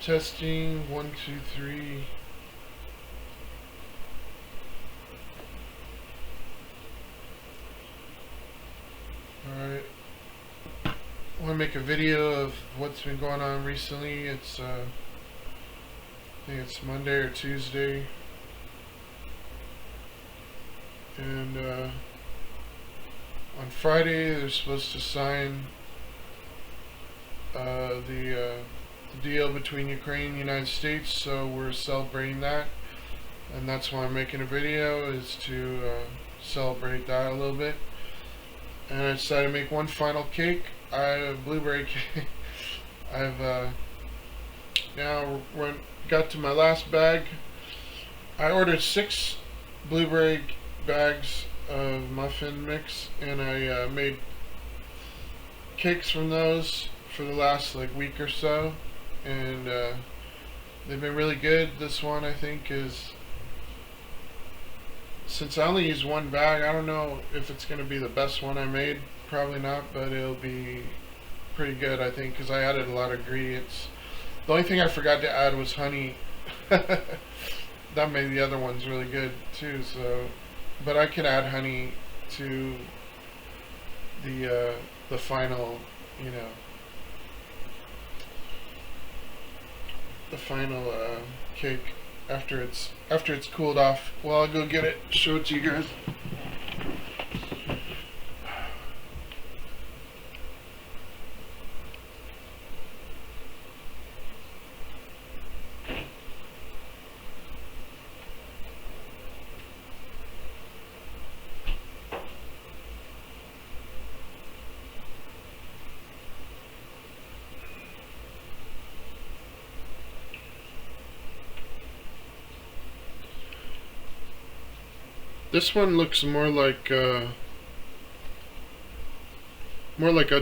Testing 1, 2, 3. Alright. I want to make a video of what's been going on recently. It's I think it's Monday or Tuesday. And on Friday they're supposed to sign the deal between Ukraine and the United States, so we're celebrating that, and that's why I'm making a video, is to celebrate that a little bit. And I decided to make one final cake. I have a blueberry cake. I've now got to my last bag. I ordered 6 blueberry bags of muffin mix, and I made cakes from those for the last week or so, and they've been really good. This one, I think, is, since I only used one bag, I don't know if it's going to be the best one I made. Probably not, but it'll be pretty good, I think, because I added a lot of ingredients. The only thing I forgot to add was honey. That made the other ones really good too. So, but I can add honey to the final, the final cake after it's cooled off. Well, I'll go get it, show it to you guys. This one looks more like a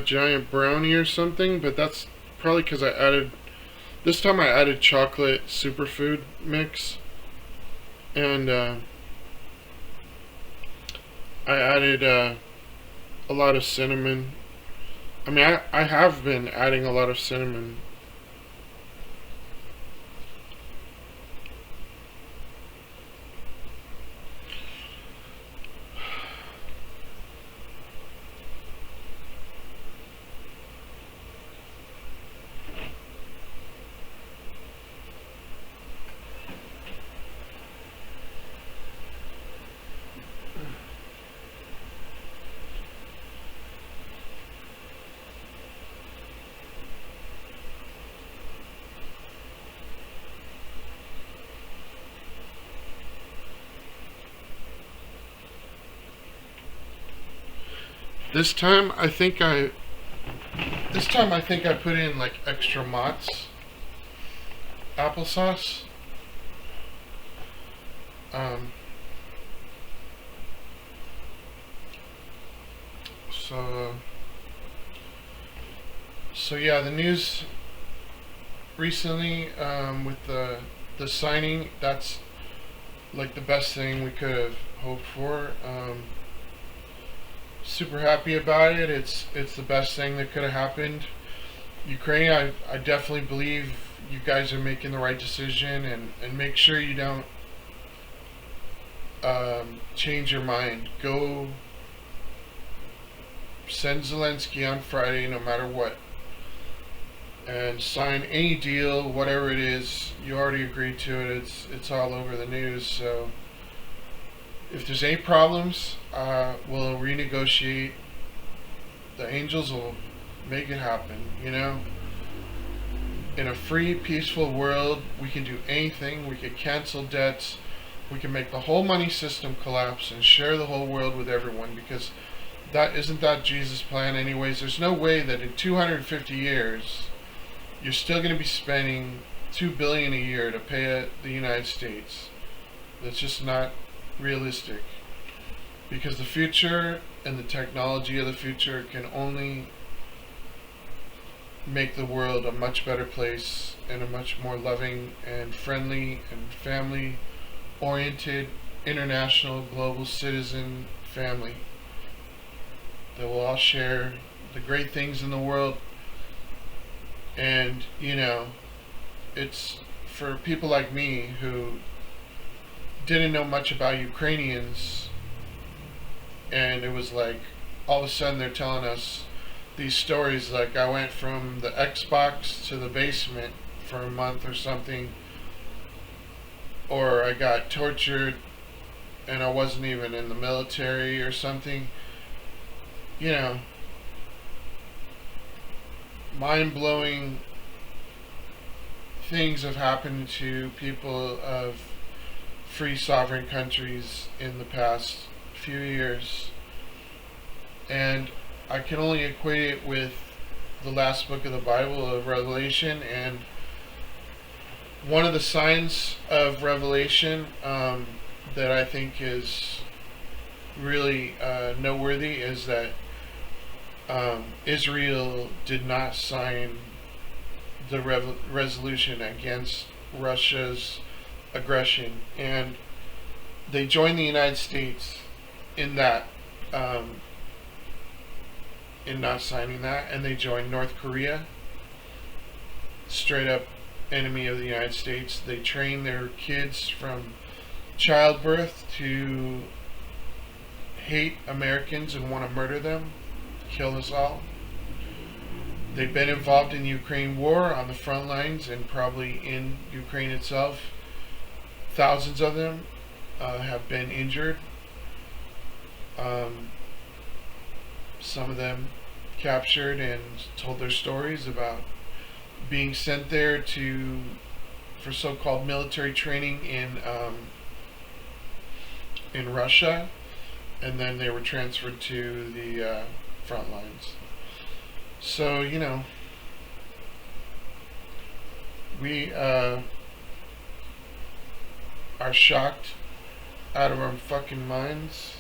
giant brownie or something, but that's probably because this time I added chocolate superfood mix, and I added a lot of cinnamon. I mean, I have been adding a lot of cinnamon. This time I think I put in extra Mott's applesauce. So yeah, the news recently, with the signing, that's the best thing we could have hoped for. Super happy about it. It's the best thing that could have happened. Ukraine, I definitely believe you guys are making the right decision, and make sure you don't change your mind. Go send Zelensky on Friday, no matter what, and sign any deal, whatever it is. You already agreed to it. It's all over the news. So if there's any problems, we'll renegotiate. The angels will make it happen, In a free, peaceful world, we can do anything. We can cancel debts. We can make the whole money system collapse and share the whole world with everyone, because isn't that Jesus' plan anyways? There's no way that in 250 years you're still going to be spending $2 billion a year to pay the United States. That's just not realistic, because the future and the technology of the future can only make the world a much better place, and a much more loving and friendly and family oriented international global citizen family that will all share the great things in the world. And it's for people like me who didn't know much about Ukrainians, and it was like all of a sudden they're telling us these stories like I went from the Xbox to the basement for a month or something, or I got tortured and I wasn't even in the military or something. You know, mind-blowing things have happened to people of free sovereign countries in the past few years, and I can only equate it with the last book of the Bible, of Revelation. And one of the signs of Revelation that I think is really noteworthy is that Israel did not sign the resolution against Russia's aggression, and they joined the United States in that, in not signing that, and they joined North Korea, straight up enemy of the United States. They train their kids from childbirth to hate Americans and want to murder them, kill us all. They've been involved in the Ukraine war on the front lines and probably in Ukraine itself. Thousands of them have been injured. Some of them captured and told their stories about being sent there for so-called military training in Russia, and then they were transferred to the front lines. So, you know, we are shocked out of our fucking minds.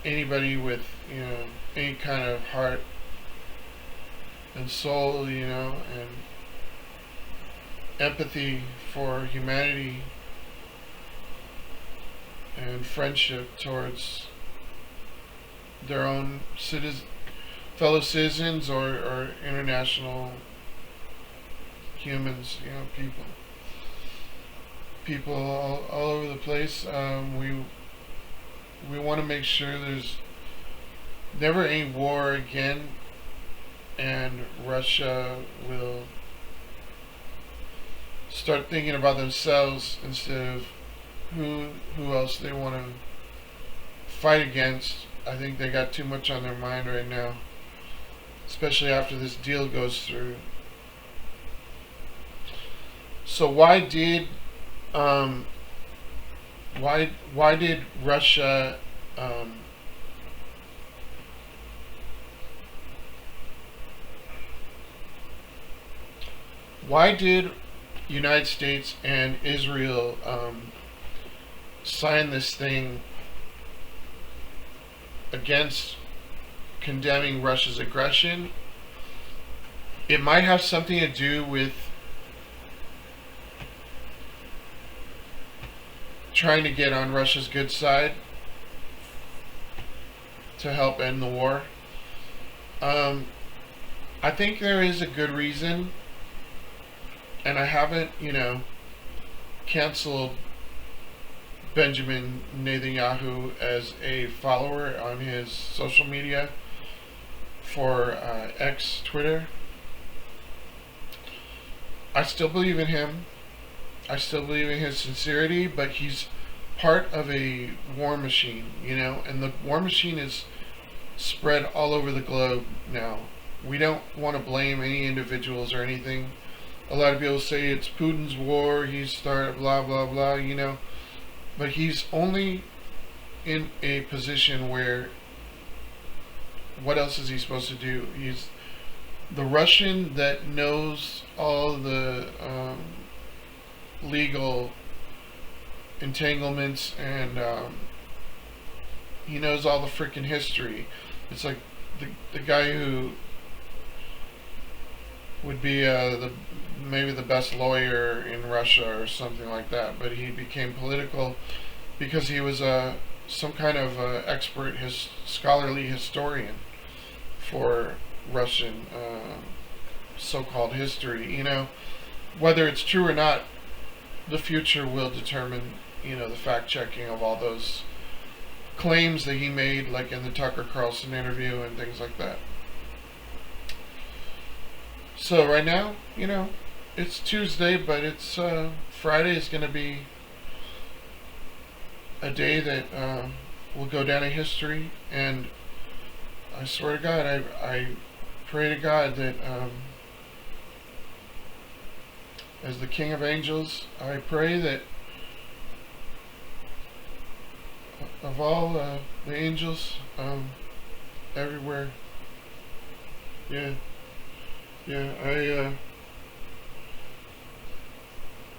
Anybody with, you know, any kind of heart and soul, you know, and empathy for humanity and friendship towards their own fellow citizens or international humans, you know, people all over the place. We want to make sure there's never any war again, and Russia will start thinking about themselves instead of who else they want to fight against. I think they got too much on their mind right now, especially after this deal goes through. So why did Russia why did United States and Israel sign this thing against condemning Russia's aggression? It might have something to do with trying to get on Russia's good side to help end the war. I think there is a good reason, and I haven't, you know, canceled Benjamin Netanyahu as a follower on his social media for Twitter. I still believe in him. I still believe in his sincerity, but he's part of a war machine, you know, and the war machine is spread all over the globe now. We don't want to blame any individuals or anything. A lot of people say it's Putin's war, he's started blah blah blah, you know, but he's only in a position where, what else is he supposed to do? He's the Russian that knows all the legal entanglements, and he knows all the freaking history. It's like the guy who would be maybe the best lawyer in Russia or something like that, but he became political because he was some kind of expert, scholarly historian for Russian so-called history. Whether it's true or not, the future will determine, the fact-checking of all those claims that he made, like in the Tucker Carlson interview and things like that. So right now, it's Tuesday, but it's Friday is going to be a day that will go down in history. And I swear to God, I pray to God that as the King of Angels, I pray that of all the angels everywhere, I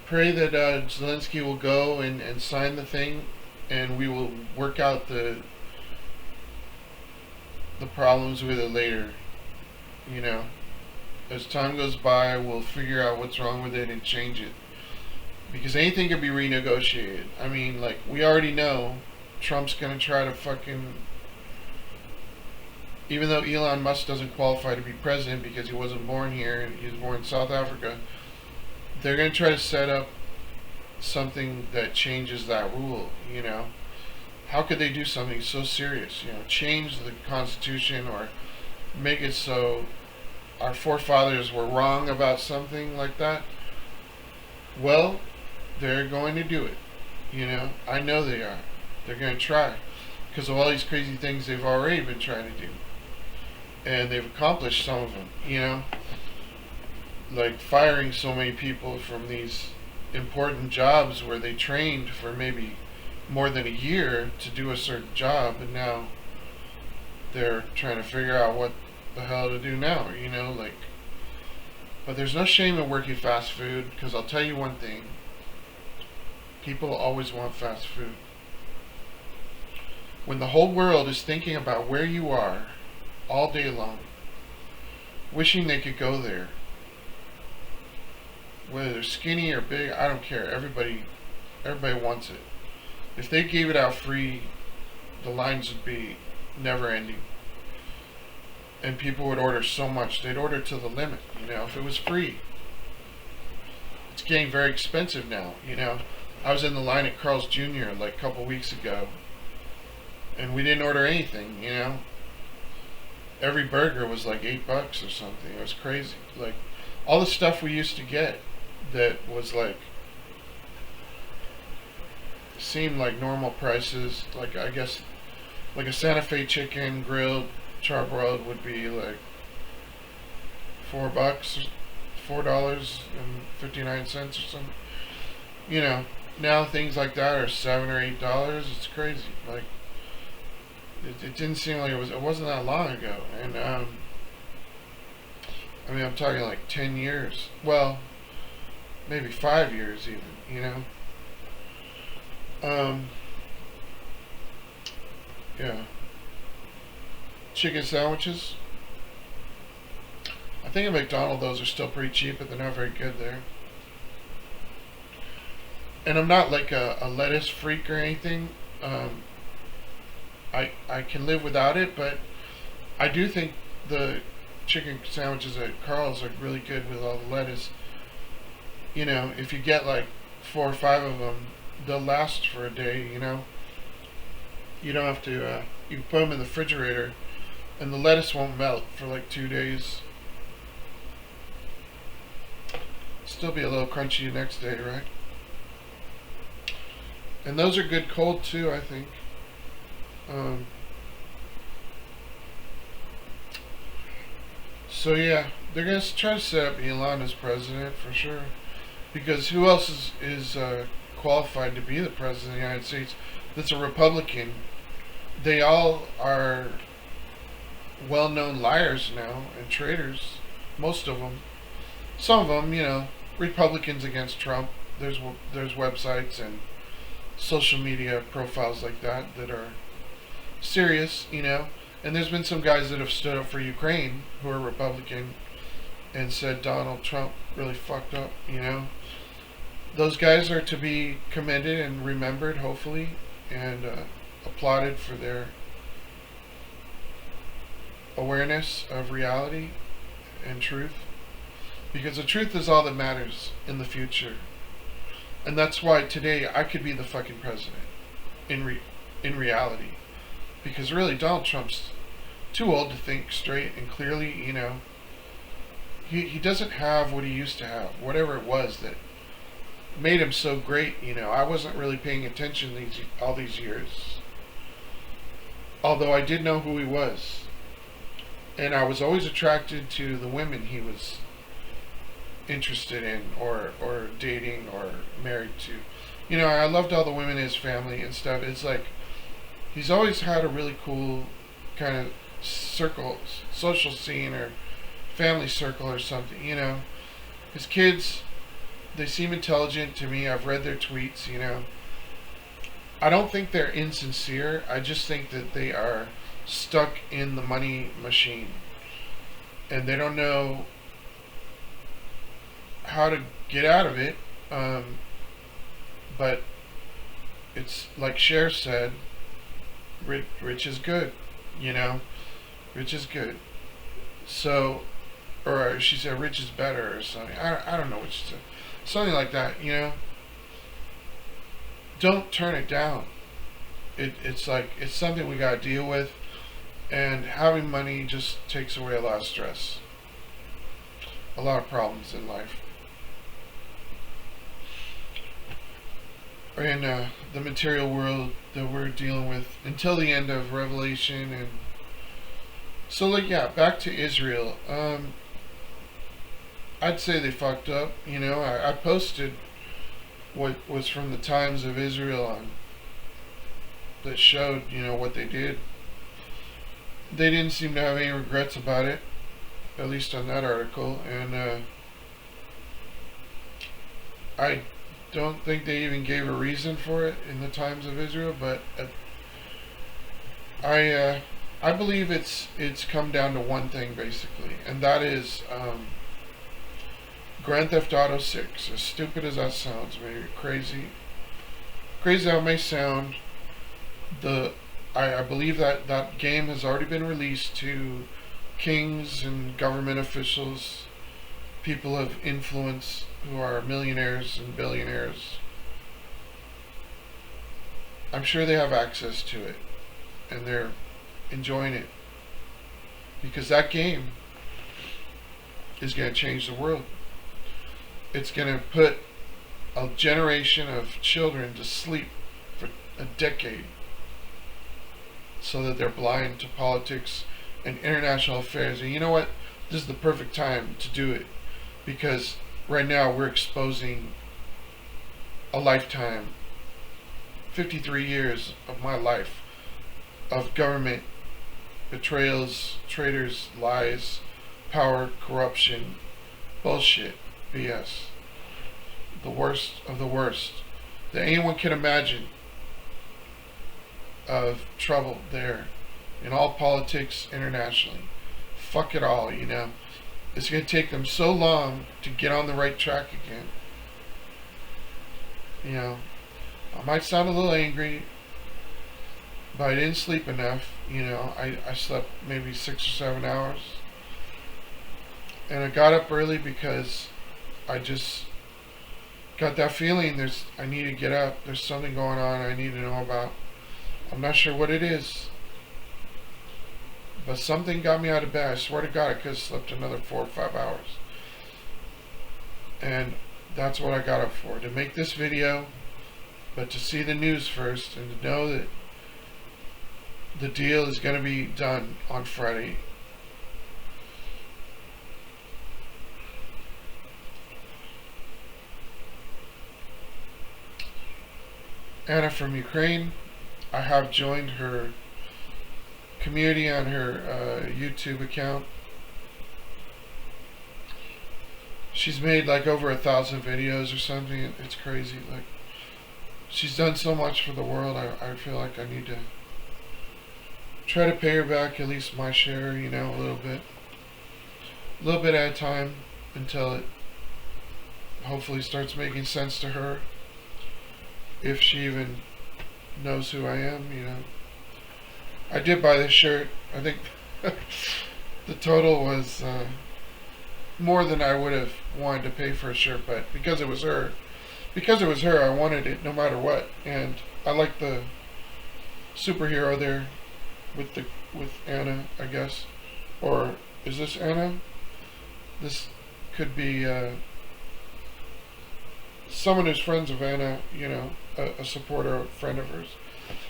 pray that Zelensky will go and sign the thing, and we will work out the problems with it later. As time goes by, we'll figure out what's wrong with it and change it, because anything can be renegotiated. I mean, like, we already know Trump's gonna try to fucking, even though Elon Musk doesn't qualify to be president because he wasn't born here and he was born in South Africa, they're gonna try to set up something that changes that rule. How could they do something so serious? Change the Constitution or make it so our forefathers were wrong about something like that? Well, they're going to do it. I know they are. They're going to try, because of all these crazy things they've already been trying to do, and they've accomplished some of them. Like firing so many people from these important jobs where they trained for maybe more than a year to do a certain job, and now they're trying to figure out what the hell to do now. But there's no shame in working fast food, because I'll tell you one thing: people always want fast food. When the whole world is thinking about where you are all day long, wishing they could go there, whether they're skinny or big, I don't care. Everybody wants it. If they gave it out free, the lines would be never ending, and people would order so much. They'd order to the limit. If it was free. It's getting very expensive now. I was in the line at Carl's Jr. like a couple weeks ago, and we didn't order anything. Every burger was like $8 or something. It was crazy. Like, all the stuff we used to get that was like, seemed like normal prices, like, I guess, like a Santa Fe chicken grilled charbroiled would be like $4.59 or something. Now things like that are $7 or $8. It's crazy. Like, it didn't seem like it wasn't that long ago. And I'm talking like 10 years. Well, maybe 5 years even. Yeah. Chicken sandwiches. I think at McDonald's those are still pretty cheap, but they're not very good there. And I'm not like a lettuce freak or anything. I can live without it, but I do think the chicken sandwiches at Carl's are really good with all the lettuce. If you get like 4 or 5 of them, they'll last for a day. You don't have to. You can put them in the refrigerator, and the lettuce won't melt for like 2 days. Still be a little crunchy the next day, right? And those are good cold too, I think. So yeah, they're gonna try to set up Elon as president for sure, because who else is qualified to be the president of the United States that's a Republican? They all are well-known liars now and traitors. Most of them. Some of them, Republicans against Trump. There's websites and social media profiles like that are serious, and there's been some guys that have stood up for Ukraine who are Republican and said Donald Trump really fucked up. Those guys are to be commended and remembered, hopefully, and applauded for their awareness of reality and truth. Because the truth is all that matters in the future. And that's why today I could be the fucking president in reality. Because really, Donald Trump's too old to think straight and clearly, you know. He doesn't have what he used to have, whatever it was that made him so great, you know. I wasn't really paying attention all these years. Although I did know who he was. And I was always attracted to the women he was interested in or dating or married to. You know, I loved all the women in his family and stuff. It's like he's always had a really cool kind of social scene or family circle or something, you know. His kids, they seem intelligent to me. I've read their tweets, you know. I don't think they're insincere. I just think that they are stuck in the money machine. And they don't know how to get out of it. But it's like Cher said, rich is good, you know. Rich is good. So, or she said rich is better or something. I don't know what she said. Something like that, you know. Don't turn it down. It's like, it's something we gotta deal with. And having money just takes away a lot of stress. A lot of problems in life. In the material world that we're dealing with until the end of Revelation. And so, like, yeah, back to Israel. I'd say they fucked up. You know, I posted what was from the Times of Israel on that showed, you know, what they did. They didn't seem to have any regrets about it, at least on that article. And I don't think they even gave a reason for it in the Times of Israel, but I believe it's come down to one thing basically, and that is Grand Theft Auto 6. As stupid as that sounds, maybe crazy how it may sound, I believe that game has already been released to kings and government officials, people of influence who are millionaires and billionaires. I'm sure they have access to it and they're enjoying it, because that game is going to change the world. It's going to put a generation of children to sleep for a decade so that they're blind to politics and international affairs. And you know what? This is the perfect time to do it, because right now we're exposing a lifetime, 53 years of my life, of government betrayals, traitors, lies, power, corruption, bullshit, BS. The worst of the worst that anyone can imagine of trouble there in all politics internationally. Fuck it all, you know. It's going to take them so long to get on the right track again. You know, I might sound a little angry, but I didn't sleep enough. You know, I slept maybe 6 or 7 hours. And I got up early because I just got that feeling I need to get up. There's something going on I need to know about. I'm not sure what it is, but something got me out of bed. I swear to God, I could have slept another 4 or 5 hours. And that's what I got up for, to make this video, but to see the news first and to know that the deal is going to be done on Friday. Anna from Ukraine, I have joined her community on her YouTube account. She's made like over 1,000 videos or something. It's crazy. Like, she's done so much for the world. I feel like I need to try to pay her back at least my share, you know, a little bit at a time, until it hopefully starts making sense to her, if she even knows who I am, you know. I did buy this shirt. I think the total was more than I would have wanted to pay for a shirt, but because it was her, I wanted it no matter what. And I like the superhero there with Anna, I guess. Or is this Anna? This could be someone who's friends of Anna, you know, a supporter, a friend of hers.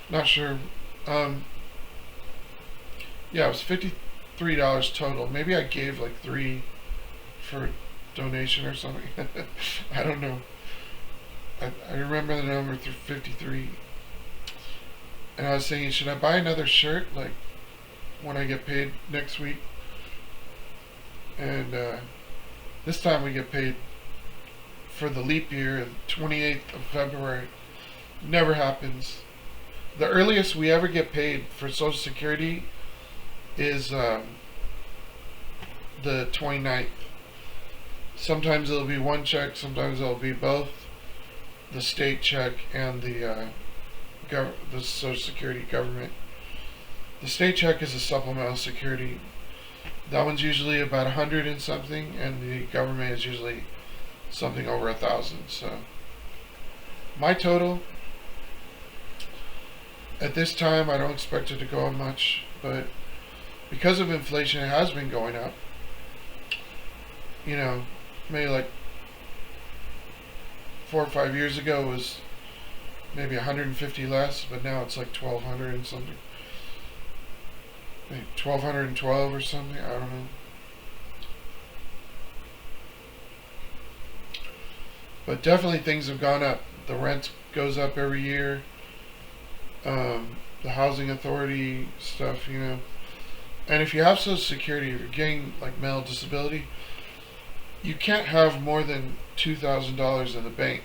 Not sure. Yeah, it was $53 total. Maybe I gave like $3 for donation or something. I don't know. I remember the number 53. And I was thinking, should I buy another shirt like when I get paid next week? And this time we get paid for the leap year, 28th of February. Never happens. The earliest we ever get paid for Social Security is the 29th. Sometimes it'll be one check, sometimes it'll be both, the state check and the Social Security government. The state check is a supplemental security. That one's usually about 100 and something, and the government is usually something over 1,000. So my total at this time, I don't expect it to go up much, but because of inflation, it has been going up. You know, maybe like 4 or 5 years ago it was maybe 150 less, but now it's like 1,200 and something. Maybe 1,212 or something. I don't know. But definitely things have gone up. The rent goes up every year. The housing authority stuff, you know. And if you have Social Security, if you're getting like mental disability, you can't have more than $2,000 in the bank,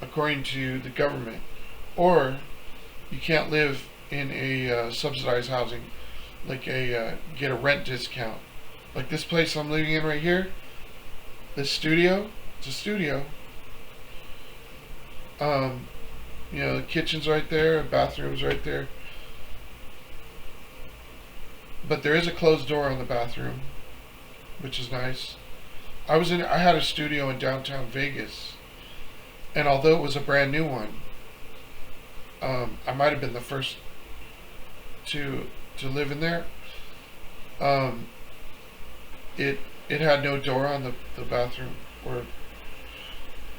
according to the government. Or you can't live in a subsidized housing, like get a rent discount. Like this place I'm living in right here, this studio, it's a studio. You know, the kitchen's right there, the bathroom's right there. But there is a closed door on the bathroom, which is nice. I had a studio in downtown Vegas, and although it was a brand new one, I might have been the first to live in there. It had no door on the bathroom, or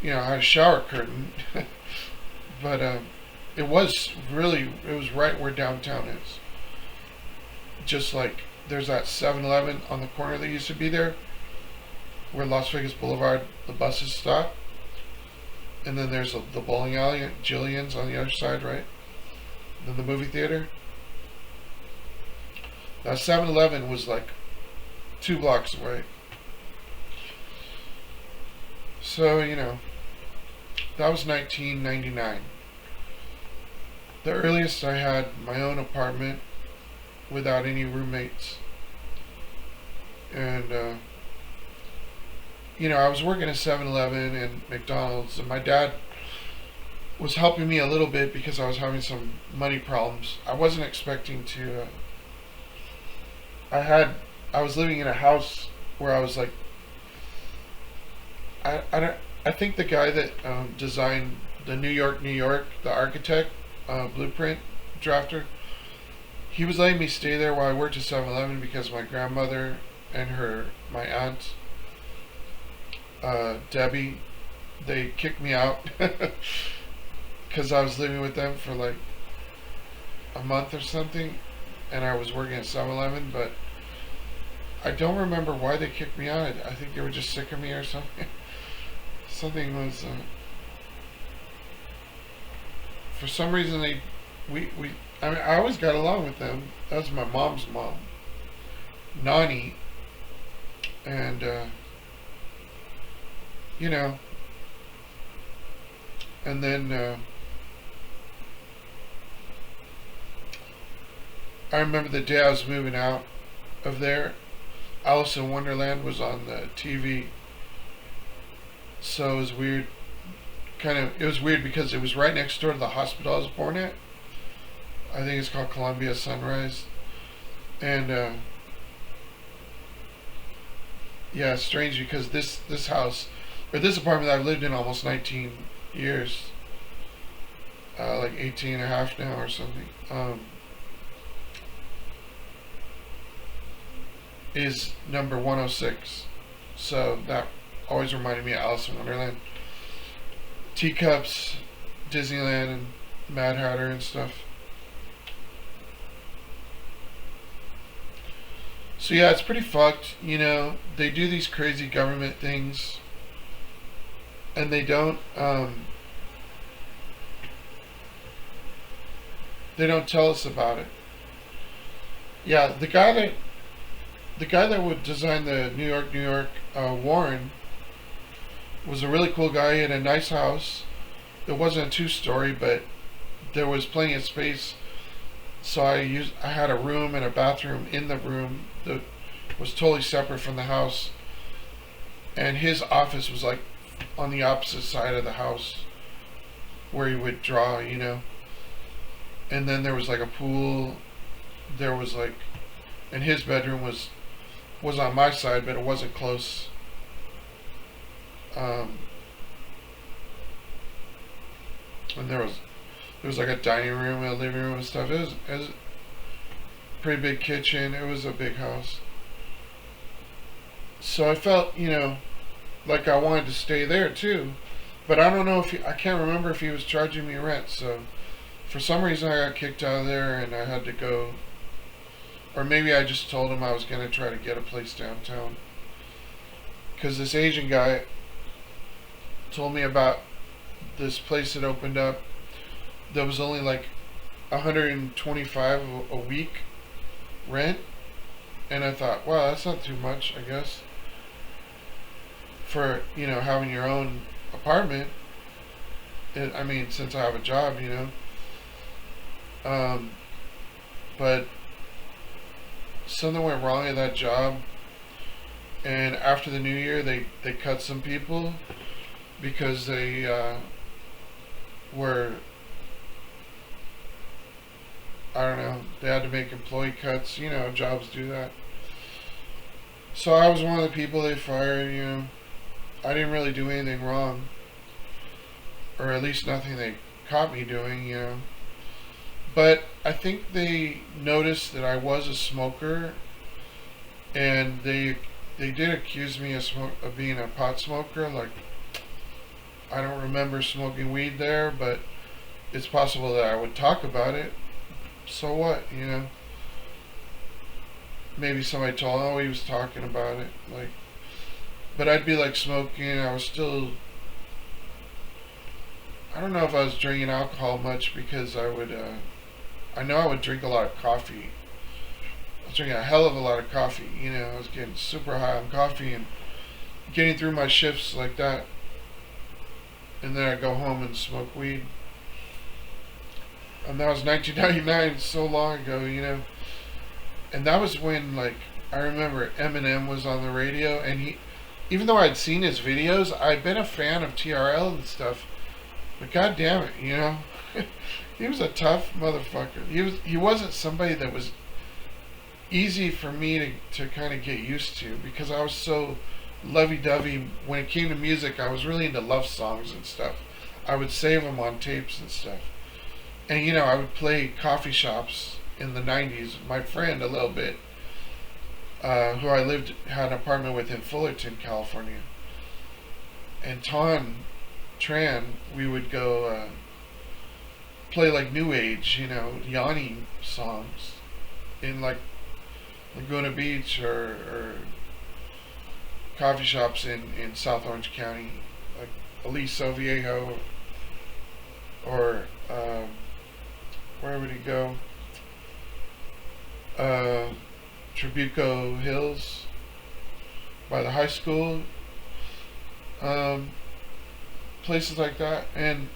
you know, I had a shower curtain, but it was right where downtown is. Just like there's that 7-Eleven on the corner that used to be there, where Las Vegas Boulevard, the buses stop. And then there's the bowling alley at Jillian's on the other side, right? And then the movie theater. That 7-Eleven was like 2 blocks away. So, you know, that was 1999. The earliest I had my own apartment without any roommates. And, you know, I was working at 7-Eleven and McDonald's, and my dad was helping me a little bit because I was having some money problems. I wasn't expecting to, I was living in a house where I was like, I think the guy that designed the New York, the architect, blueprint drafter, he was letting me stay there while I worked at 7-Eleven because my grandmother and my aunt, Debbie, they kicked me out because I was living with them for like a month or something, and I was working at 7-Eleven, but I don't remember why they kicked me out. I think they were just sick of me or something. Something was, for some reason I mean, I always got along with them. That was my mom's mom, Nani, and you know, and then I remember the day I was moving out of there, Alice in Wonderland was on the TV. So it was weird. It was weird because it was right next door to the hospital I was born at. I think it's called Columbia Sunrise. And yeah, it's strange because this house, or this apartment that I've lived in almost 19 years, like 18 and a half now or something, is number 106. So that always reminded me of Alice in Wonderland. Teacups, Disneyland, and Mad Hatter and stuff. So yeah, it's pretty fucked. You know, they do these crazy government things, and they don't tell us about it. Yeah, the guy that would design the New York Warren was a really cool guy. He had a nice house. It wasn't a two-story, but there was plenty of space. So I had a room and a bathroom in the room that was totally separate from the house. And his office was like on the opposite side of the house where he would draw, you know. And then there was like a pool. There was like, and his bedroom was on my side, but it wasn't close. And there was like a dining room and a living room and stuff. It was a pretty big kitchen. It was a big house. So I felt, you know, like I wanted to stay there too. But I don't know I can't remember if he was charging me rent. So for some reason I got kicked out of there and I had to go. Or maybe I just told him I was going to try to get a place downtown. Because this Asian guy told me about this place that opened up that was only like $125 a week rent. And I thought, wow, that's not too much, I guess, for, you know, having your own apartment. I mean, since I have a job, you know. But something went wrong at that job, and after the new year they cut some people because they were, I don't know, they had to make employee cuts. You know, jobs do that. So I was one of the people they fired. You know, I didn't really do anything wrong, or at least nothing they caught me doing, you know. But I think they noticed that I was a smoker, and they did accuse me of being a pot smoker. Like, I don't remember smoking weed there, but it's possible that I would talk about it. So what, you know? Maybe somebody told, oh, he was talking about it. Like, but I'd be like smoking. I was still, I don't know if I was drinking alcohol much, because I know I would drink a lot of coffee. I was drinking a hell of a lot of coffee. You know, I was getting super high on coffee and getting through my shifts like that. And then I'd go home and smoke weed. And that was 1999, so long ago, you know. And that was when, like, I remember Eminem was on the radio, and even though I'd seen his videos, I'd been a fan of TRL and stuff. But god damn it, you know. He was a tough motherfucker. He wasn't somebody that was easy for me to kind of get used to, because I was so lovey-dovey. When it came to music, I was really into love songs and stuff. I would save them on tapes and stuff. And, you know, I would play coffee shops in the 90s. My friend, a little bit, who I had an apartment with in Fullerton, California. And Tran, we would go play like new age, you know, Yanni songs in like Laguna Beach or coffee shops in South Orange County, like Aliso Viejo, or where would he go? Trabuco Hills by the high school, places like that. And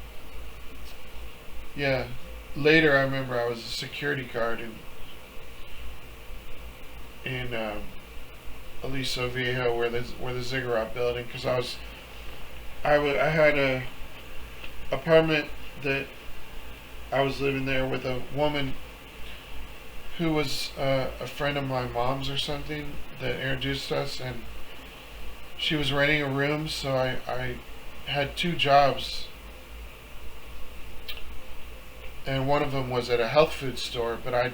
yeah, later I remember I was a security guard in Aliso Viejo, where the Ziggurat building, because I had a apartment that I was living there with a woman who was a friend of my mom's or something that introduced us, and she was renting a room, so I had two jobs, and one of them was at a health food store, but I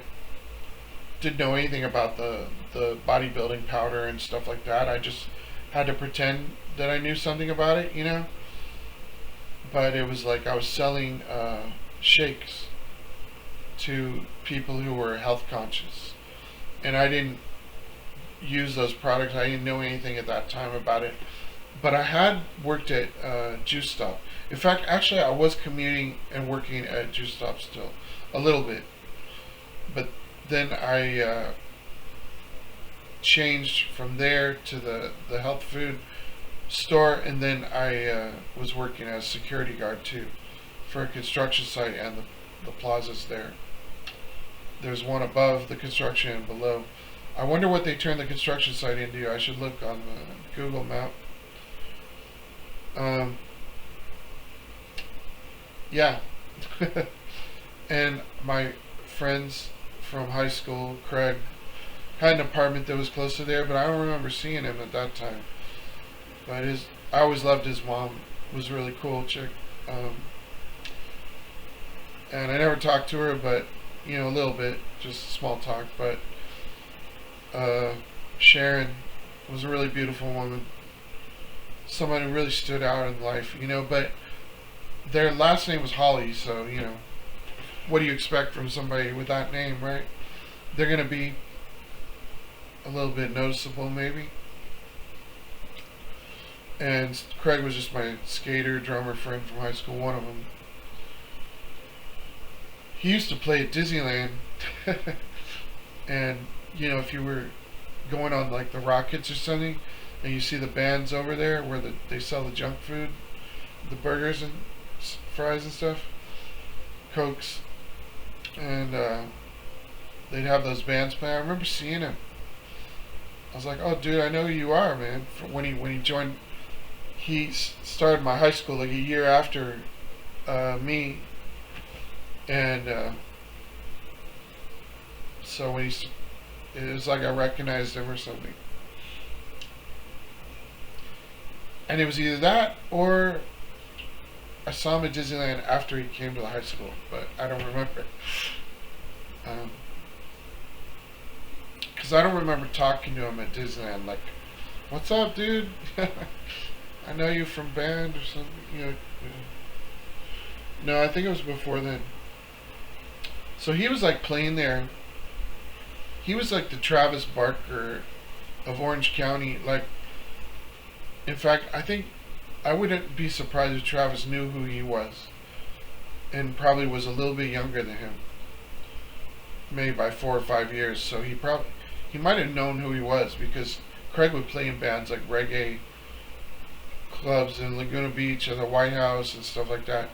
didn't know anything about the bodybuilding powder and stuff like that. I just had to pretend that I knew something about it, you know. But it was like I was selling shakes to people who were health conscious, and I didn't use those products. I didn't know anything at that time about it. But I had worked at Juice Stop. In fact, actually, I was commuting and working at Juice Stop still, a little bit. But then I changed from there to the health food store, and then I was working as a security guard too for a construction site and the plazas there. There's one above the construction and below. I wonder what they turned the construction site into. I should look on the Google map. Yeah. And my friends from high school, Craig, had an apartment that was close to there, but I don't remember seeing him at that time. But I always loved his mom. Was a really cool chick. And I never talked to her, but you know, a little bit, just small talk. But Sharon was a really beautiful woman. Someone who really stood out in life, you know. But their last name was Holly, so you know, what do you expect from somebody with that name, right? They're gonna be a little bit noticeable, maybe. And Craig was just my skater, drummer friend from high school, one of them. He used to play at Disneyland, and you know, if you were going on like the Rockets or something, and you see the bands over there where they sell the junk food, the burgers and fries and stuff, Cokes, and they'd have those bands play. I remember seeing him. I was like, "Oh, dude, I know who you are, man." When he joined, he started my high school like a year after me, and so when it was like I recognized him or something. And it was either that or I saw him at Disneyland after he came to the high school, but I don't remember. Because I don't remember talking to him at Disneyland, like, "What's up, dude? I know you from band or something." You know, no, I think it was before then. So he was like playing there. He was like the Travis Barker of Orange County. Like, in fact, I think I wouldn't be surprised if Travis knew who he was, and probably was a little bit younger than him, maybe by 4 or 5 years. So he might have known who he was, because Craig would play in bands like reggae clubs in Laguna Beach or the White House and stuff like that.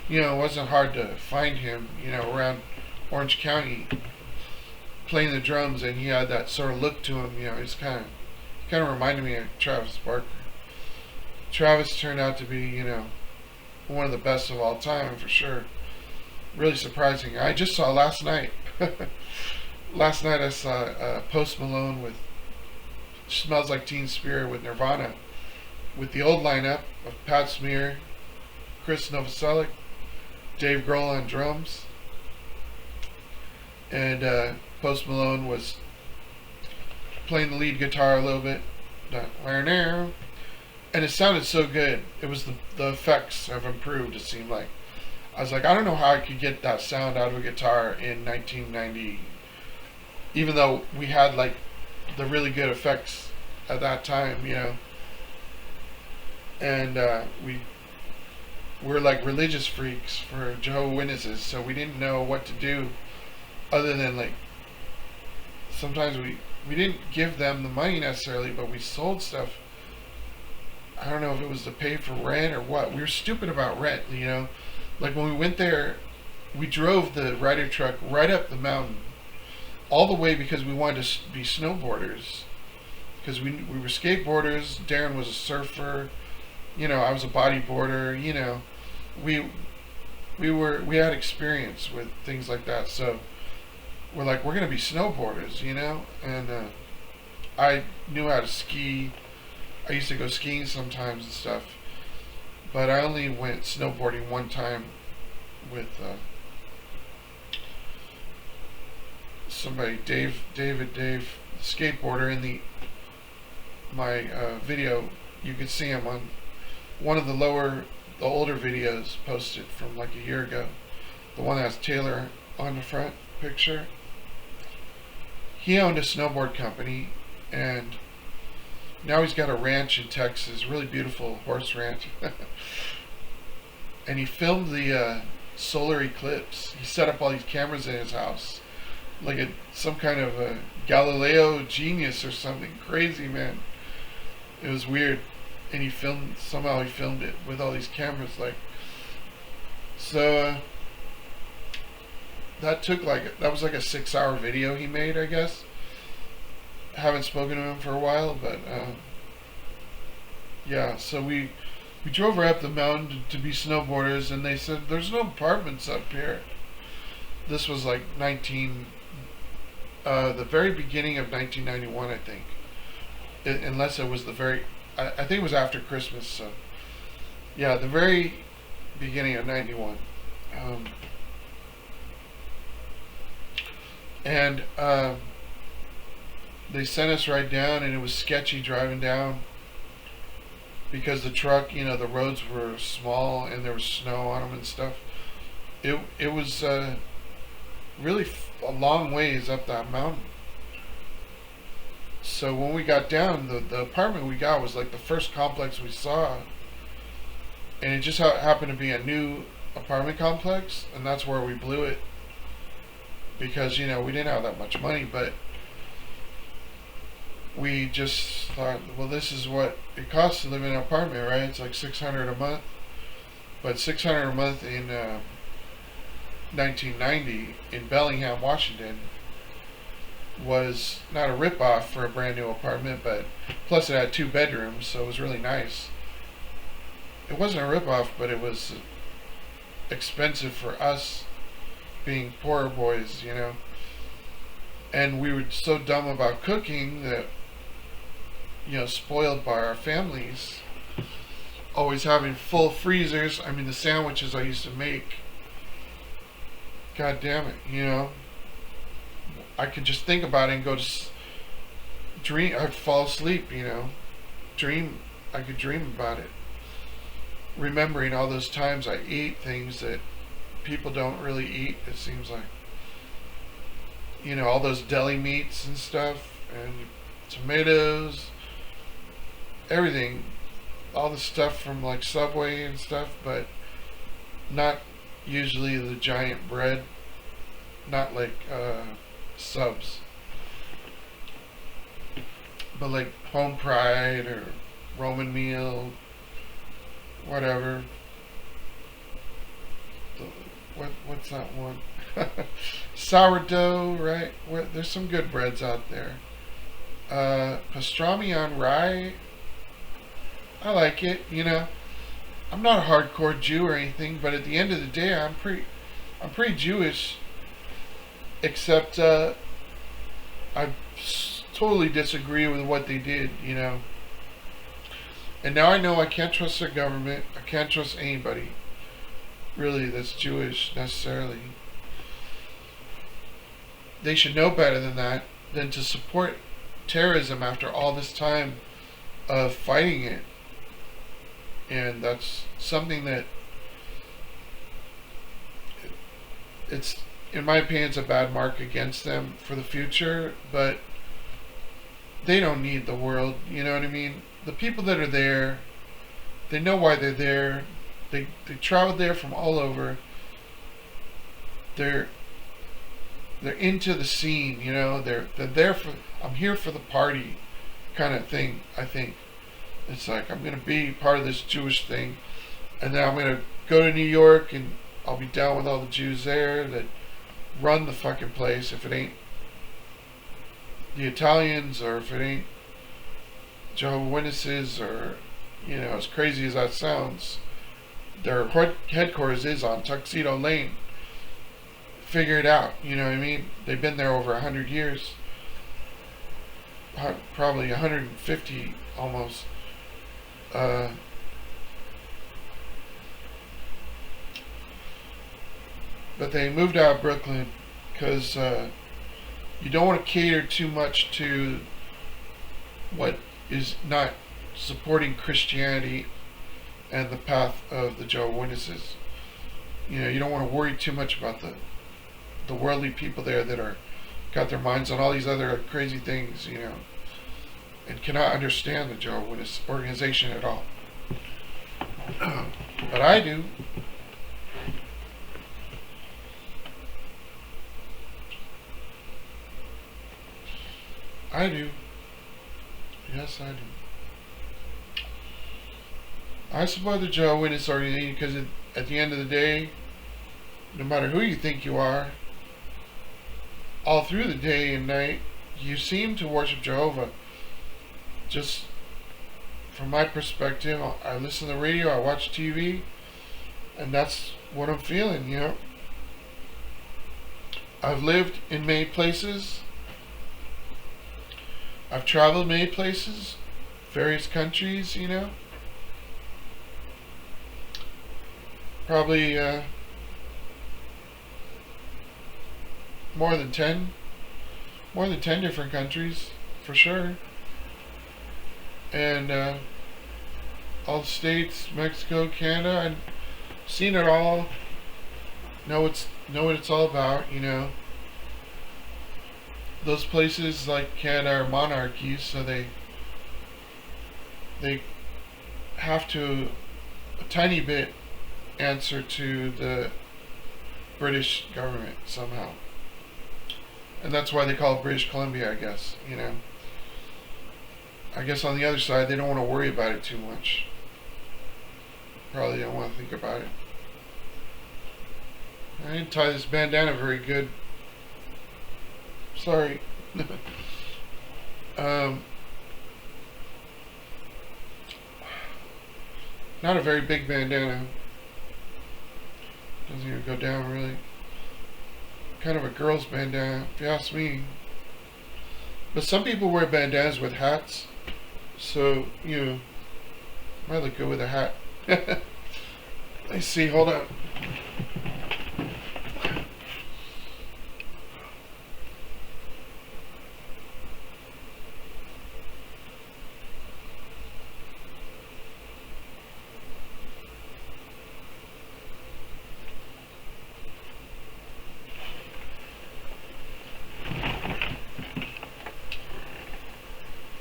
You know, it wasn't hard to find him, you know, around Orange County playing the drums, and he had that sort of look to him. You know, he kind of reminded me of Travis Barker. Travis turned out to be, you know, one of the best of all time for sure. Really surprising. I just saw last night. Last night I saw Post Malone with "Smells Like Teen Spirit" with Nirvana, with the old lineup of Pat Smear, Chris Novoselic, Dave Grohl on drums, and Post Malone was playing the lead guitar a little bit, and it sounded so good. It was the effects have improved, it seemed like. I was like, I don't know how I could get that sound out of a guitar in 1990, even though we had like the really good effects at that time, you know. And we're like religious freaks for Jehovah's Witnesses, so we didn't know what to do other than like, sometimes we didn't give them the money necessarily, but we sold stuff. I don't know if it was to pay for rent or what. We were stupid about rent, you know. Like when we went there, we drove the Ryder truck right up the mountain, all the way, because we wanted to be snowboarders. Because we were skateboarders. Darren was a surfer. You know, I was a bodyboarder. You know, we had experience with things like that. So we're like, we're gonna be snowboarders, you know. And I knew how to ski. I used to go skiing sometimes and stuff, but I only went snowboarding one time with somebody, Dave, skateboarder. In my video, you can see him on one of the older videos posted from like a year ago. The one that has Taylor on the front picture. He owned a snowboard company, and now he's got a ranch in Texas, really beautiful horse ranch. And he filmed the solar eclipse. He set up all these cameras in his house, like some kind of a Galileo genius or something crazy, man. It was weird, and somehow he filmed it with all these cameras, like. So that was like a 6-hour video he made, I guess. I haven't spoken to him for a while, but yeah. So we drove right up the mountain to be snowboarders, and they said there's no apartments up here. This was like the very beginning of 1991, I think. Unless it was I think it was after Christmas. So yeah, the very beginning of 91. And they sent us right down, and it was sketchy driving down because the truck, the roads were small and there was snow on them and stuff. It was really a long ways up that mountain. So when we got down, the apartment we got was like the first complex we saw, and it just happened to be a new apartment complex, and that's where we blew it because we didn't have that much money, but we just thought, well, this is what it costs to live in an apartment, right? It's like $600 a month, but $600 a month in 1990 in Bellingham, Washington, was not a rip-off for a brand new apartment, but plus it had 2 bedrooms, so it was really nice. It wasn't a rip-off, but it was expensive for us being poor boys, and we were so dumb about cooking that, spoiled by our families, always having full freezers. I mean, the sandwiches I used to make, god damn it, I could just think about it and go to dream. I'd fall asleep, I could dream about it, remembering all those times I ate things that people don't really eat, it seems like. All those deli meats and stuff, and tomatoes, everything, all the stuff from like Subway and stuff, but not usually the giant bread, not like Subs, but like Home Pride or Roman Meal, whatever. What's that one? Sourdough, right? There's some good breads out there. Pastrami on rye, I like it. I'm not a hardcore Jew or anything, but at the end of the day, I'm pretty Jewish. Except I totally disagree with what they did. And now I know I can't trust their government. I can't trust anybody, really, that's Jewish necessarily. They should know better than that, than to support terrorism after all this time of fighting it. And that's something that, it's, in my opinion, it's a bad mark against them for the future, but they don't need the world, you know what I mean? The people that are there, they know why they're there. They traveled there from all over. They're into the scene, they're there for, I'm here for the party kind of thing, I think. It's like, I'm going to be part of this Jewish thing, and then I'm going to go to New York, and I'll be down with all the Jews there that run the fucking place. If it ain't the Italians, or if it ain't Jehovah's Witnesses, or, as crazy as that sounds, their headquarters is on Tuxedo Lane. Figure it out, you know what I mean? They've been there over 100 years, probably 150 almost. Uh, but they moved out of Brooklyn because you don't want to cater too much to what is not supporting Christianity and the path of the Jehovah's Witnesses. You know, you don't want to worry too much about the worldly people there that are got their minds on all these other crazy things, you know, and cannot understand the Jehovah's Witness organization at all. But I do. I do. Yes, I do. I support the Jehovah's Witness organization because at the end of the day, no matter who you think you are, all through the day and night, you seem to worship Jehovah. Just from my perspective, I listen to the radio, I watch TV, and that's what I'm feeling, you know. I've lived in many places. I've traveled many places, various countries, you know. Probably more than 10 different countries, for sure. And all the states, Mexico, Canada, I've seen it all. Know what it's all about, you know. Those places like Canada are monarchies, so they have to a tiny bit answer to the British government somehow. And that's why they call it British Columbia, I guess, you know. I guess on the other side, they don't want to worry about it too much. Probably don't want to think about it. I didn't tie this bandana very good. Sorry. Not a very big bandana. Doesn't even go down really. Kind of a girl's bandana, if you ask me. But some people wear bandanas with hats, so you know, might look good with a hat. Let's see. Hold on.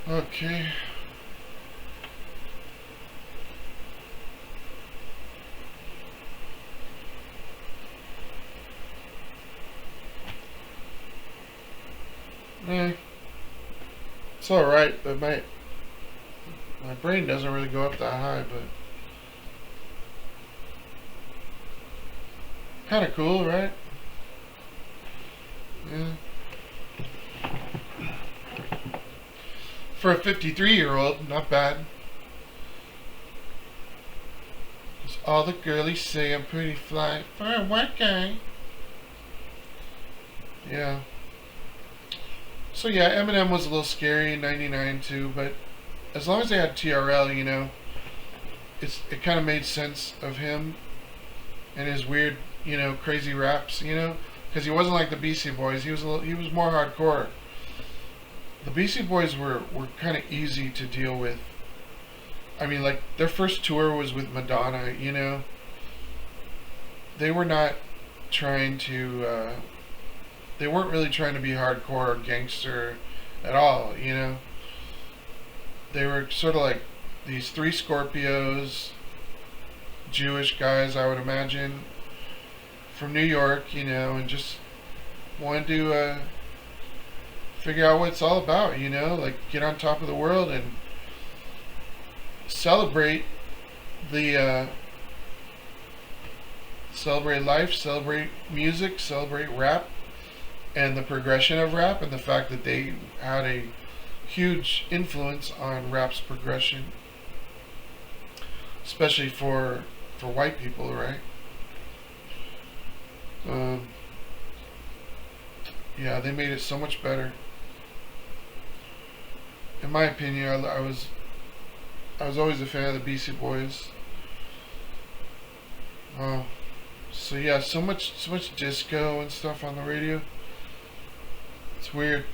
Okay. It's alright, but my brain doesn't really go up that high, but kind of cool, right? Yeah. For a 53-year-old, not bad. Cause all the girlies say I'm pretty fly for a white guy. Yeah. So yeah, Eminem was a little scary in '99 too, but as long as they had TRL, you know, it kind of made sense of him and his weird, you know, crazy raps, you know, because he wasn't like the Beastie Boys. He was more hardcore. The Beastie Boys were kind of easy to deal with. I mean, like, their first tour was with Madonna, you know. They were not trying to, they weren't really trying to be hardcore or gangster at all, you know. They were sort of like these three Scorpios, Jewish guys, I would imagine, from New York, you know, and just wanted to, figure out what it's all about, you know, like get on top of the world and celebrate the celebrate life, celebrate music, celebrate rap and the progression of rap and the fact that they had a huge influence on rap's progression, especially for white people, right? Yeah, they made it so much better. In my opinion, I was always a fan of the Beastie Boys. So yeah, so much disco and stuff on the radio. It's weird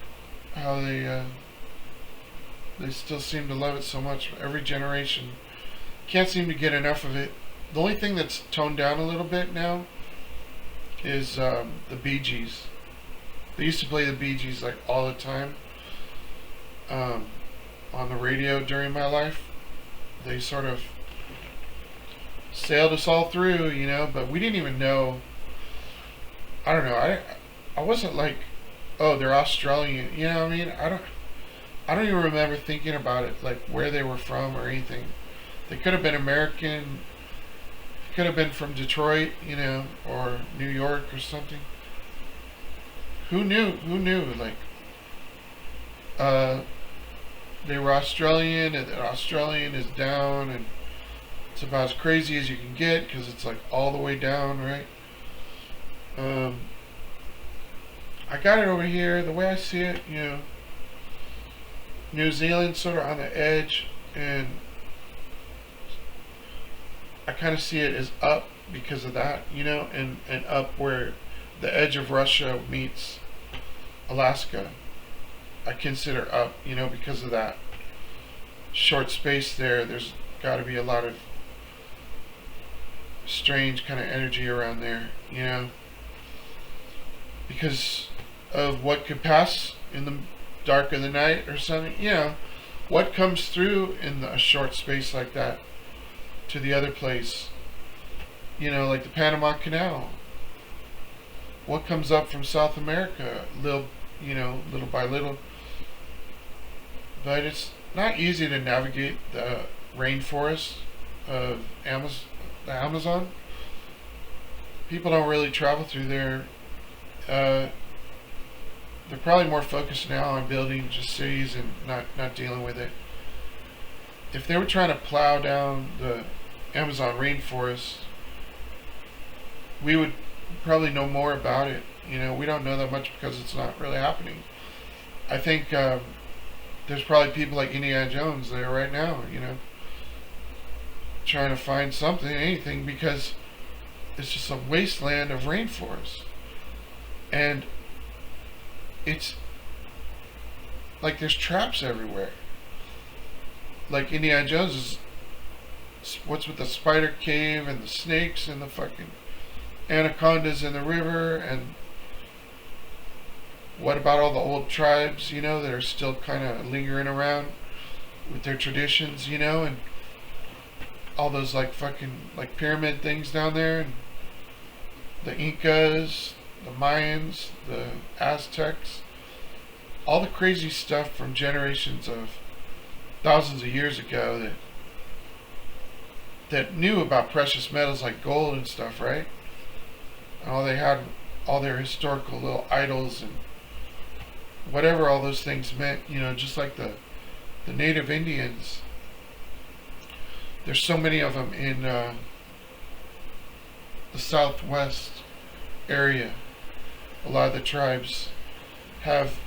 how they still seem to love it so much. Every generation can't seem to get enough of it. The only thing that's toned down a little bit now is the Bee Gees. They used to play the Bee Gees like all the time on the radio during my life. They sort of sailed us all through, you know, but we didn't even know. I don't know. I wasn't like, oh, they're Australian. You know what I mean? I don't even remember thinking about it, like where they were from or anything. They could have been American. Could have been from Detroit, you know, or New York or something. Who knew? Who knew? Like, they were Australian, and Australian is down, and it's about as crazy as you can get because it's like all the way down, right? I got it over here. The way I see it, you know, New Zealand sort of on the edge, and I kind of see it as up because of that, you know, and up where the edge of Russia meets Alaska. I consider up, you know, because of that short space there. There's got to be a lot of strange kind of energy around there, you know, because of what could pass in the dark of the night or something, you know, what comes through in a short space like that to the other place, you know, like the Panama Canal. What comes up from South America, little by little. But it's not easy to navigate the rainforest of the Amazon. People don't really travel through there. They're probably more focused now on building just cities and not dealing with it. If they were trying to plow down the Amazon rainforest, we would probably know more about it. You know, we don't know that much because it's not really happening. I think there's probably people like Indiana Jones there right now, you know, trying to find something, anything, because it's just a wasteland of rainforest. And it's like there's traps everywhere. Like Indiana Jones is, what's with the spider cave and the snakes and the fucking anacondas in the river, and what about all the old tribes, you know, that are still kind of lingering around with their traditions, you know, and all those like fucking like pyramid things down there, and the Incas, the Mayans, the Aztecs, all the crazy stuff from generations of thousands of years ago that knew about precious metals like gold and stuff, right? And all they had, all their historical little idols and whatever all those things meant, you know, just like the native Indians. There's so many of them in the Southwest area. A lot of the tribes have,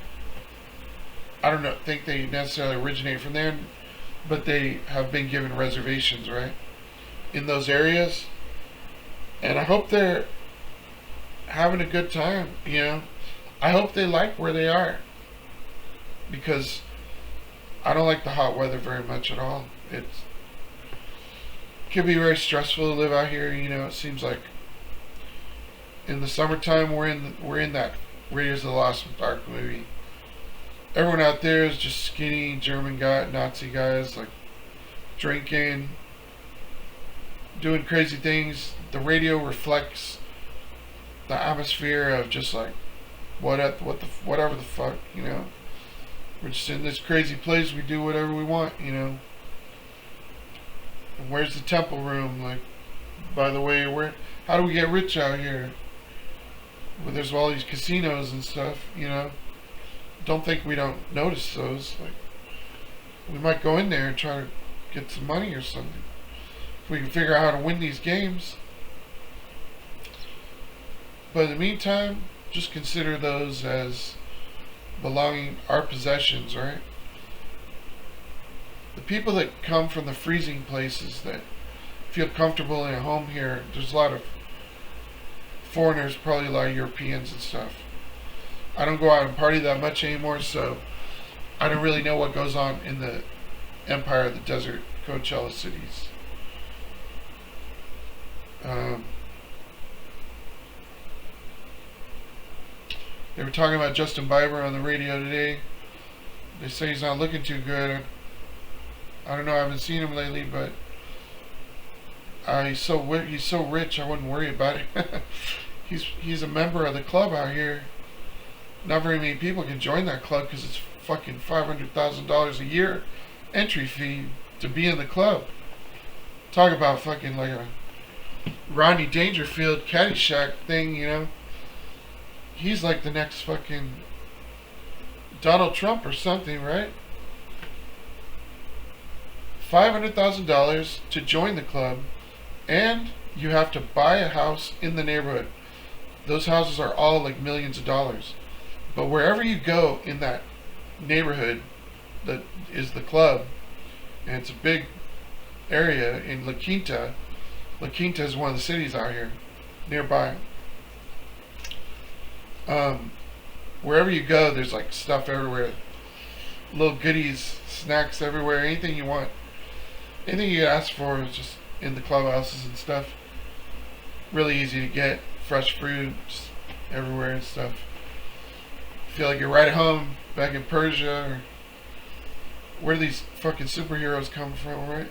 I don't know, think they necessarily originate from there, but they have been given reservations, right, in those areas. And I hope they're having a good time, you know. I hope they like where they are, because I don't like the hot weather very much at all. It can be very stressful to live out here, you know. It seems like in the summertime we're in that Raiders of the Lost Ark movie. Everyone out there is just skinny German guy, Nazi guys, like drinking, doing crazy things. The radio reflects the atmosphere of just like whatever the fuck, you know. We're just in this crazy place. We do whatever we want, you know. And where's the temple room? Like, by the way, how do we get rich out here? Well, there's all these casinos and stuff, you know. Don't think we don't notice those. Like, we might go in there and try to get some money or something if we can figure out how to win these games. But in the meantime, just consider those as belonging our possessions, right? the people that come from the freezing places that feel comfortable in a home here, there's a lot of foreigners, probably a lot of Europeans and stuff. I don't go out and party that much anymore, so I don't really know what goes on in the Empire of the Desert, Coachella cities. They were talking about Justin Bieber on the radio today. They say he's not looking too good. I don't know, I haven't seen him lately, but he's so rich, I wouldn't worry about it. He's a member of the club out here. Not very many people can join that club because it's fucking $500,000 a year entry fee to be in the club. Talk about fucking like a Rodney Dangerfield Caddyshack thing, you know. He's like the next fucking Donald Trump or something, right? $500,000 to join the club, and you have to buy a house in the neighborhood. Those houses are all like millions of dollars. But wherever you go in that neighborhood that is the club, and it's a big area in La Quinta. La Quinta is one of the cities out here nearby. Wherever you go, there's like stuff everywhere, little goodies, snacks everywhere, anything you want, anything you ask for is just in the clubhouses and stuff. Really easy to get, fresh fruit just everywhere and stuff. Feel like you're right at home back in Persia, or where do these fucking superheroes come from, right?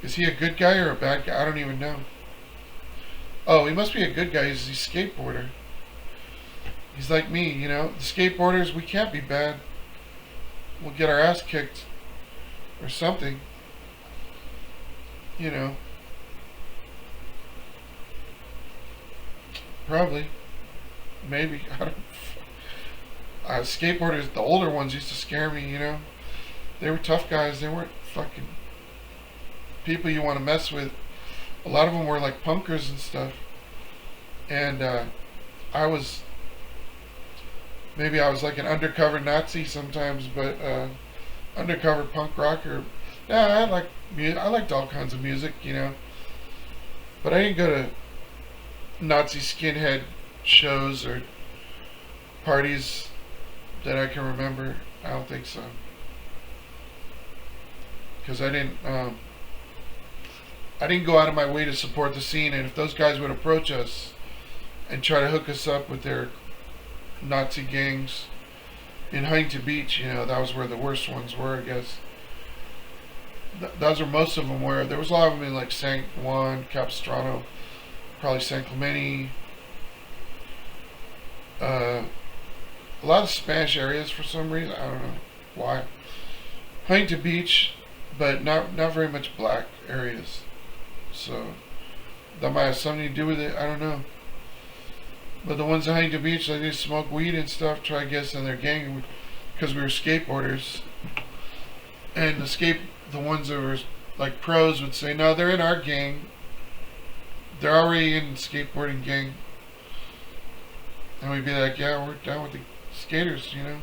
Is he a good guy or a bad guy? I don't even know. Oh, he must be a good guy. He's a skateboarder. He's like me, you know. The skateboarders, we can't be bad. We'll get our ass kicked or something, you know. Probably. Maybe. I don't. Skateboarders, the older ones used to scare me, you know. They were tough guys. They weren't fucking people you want to mess with. A lot of them were like punkers and stuff. And I was like an undercover Nazi sometimes, but undercover punk rocker. Yeah, I liked all kinds of music, you know. But I didn't go to Nazi skinhead shows or parties that I can remember. I don't think so. Because I didn't go out of my way to support the scene, and if those guys would approach us and try to hook us up with their Nazi gangs in Huntington Beach, you know, that was where the worst ones were, I guess. Those were most of them were. There was a lot of them in like San Juan, Capistrano, probably San Clemente, a lot of Spanish areas for some reason. I don't know why. Huntington Beach, but not very much black areas. So that might have something to do with it. I don't know. But the ones in Huntington Beach, like, they smoke weed and stuff. Try to get us in their gang because we were skateboarders. And the ones that were like pros would say, no, they're in our gang. They're already in the skateboarding gang. And we'd be like, yeah, we're down with the skaters, you know.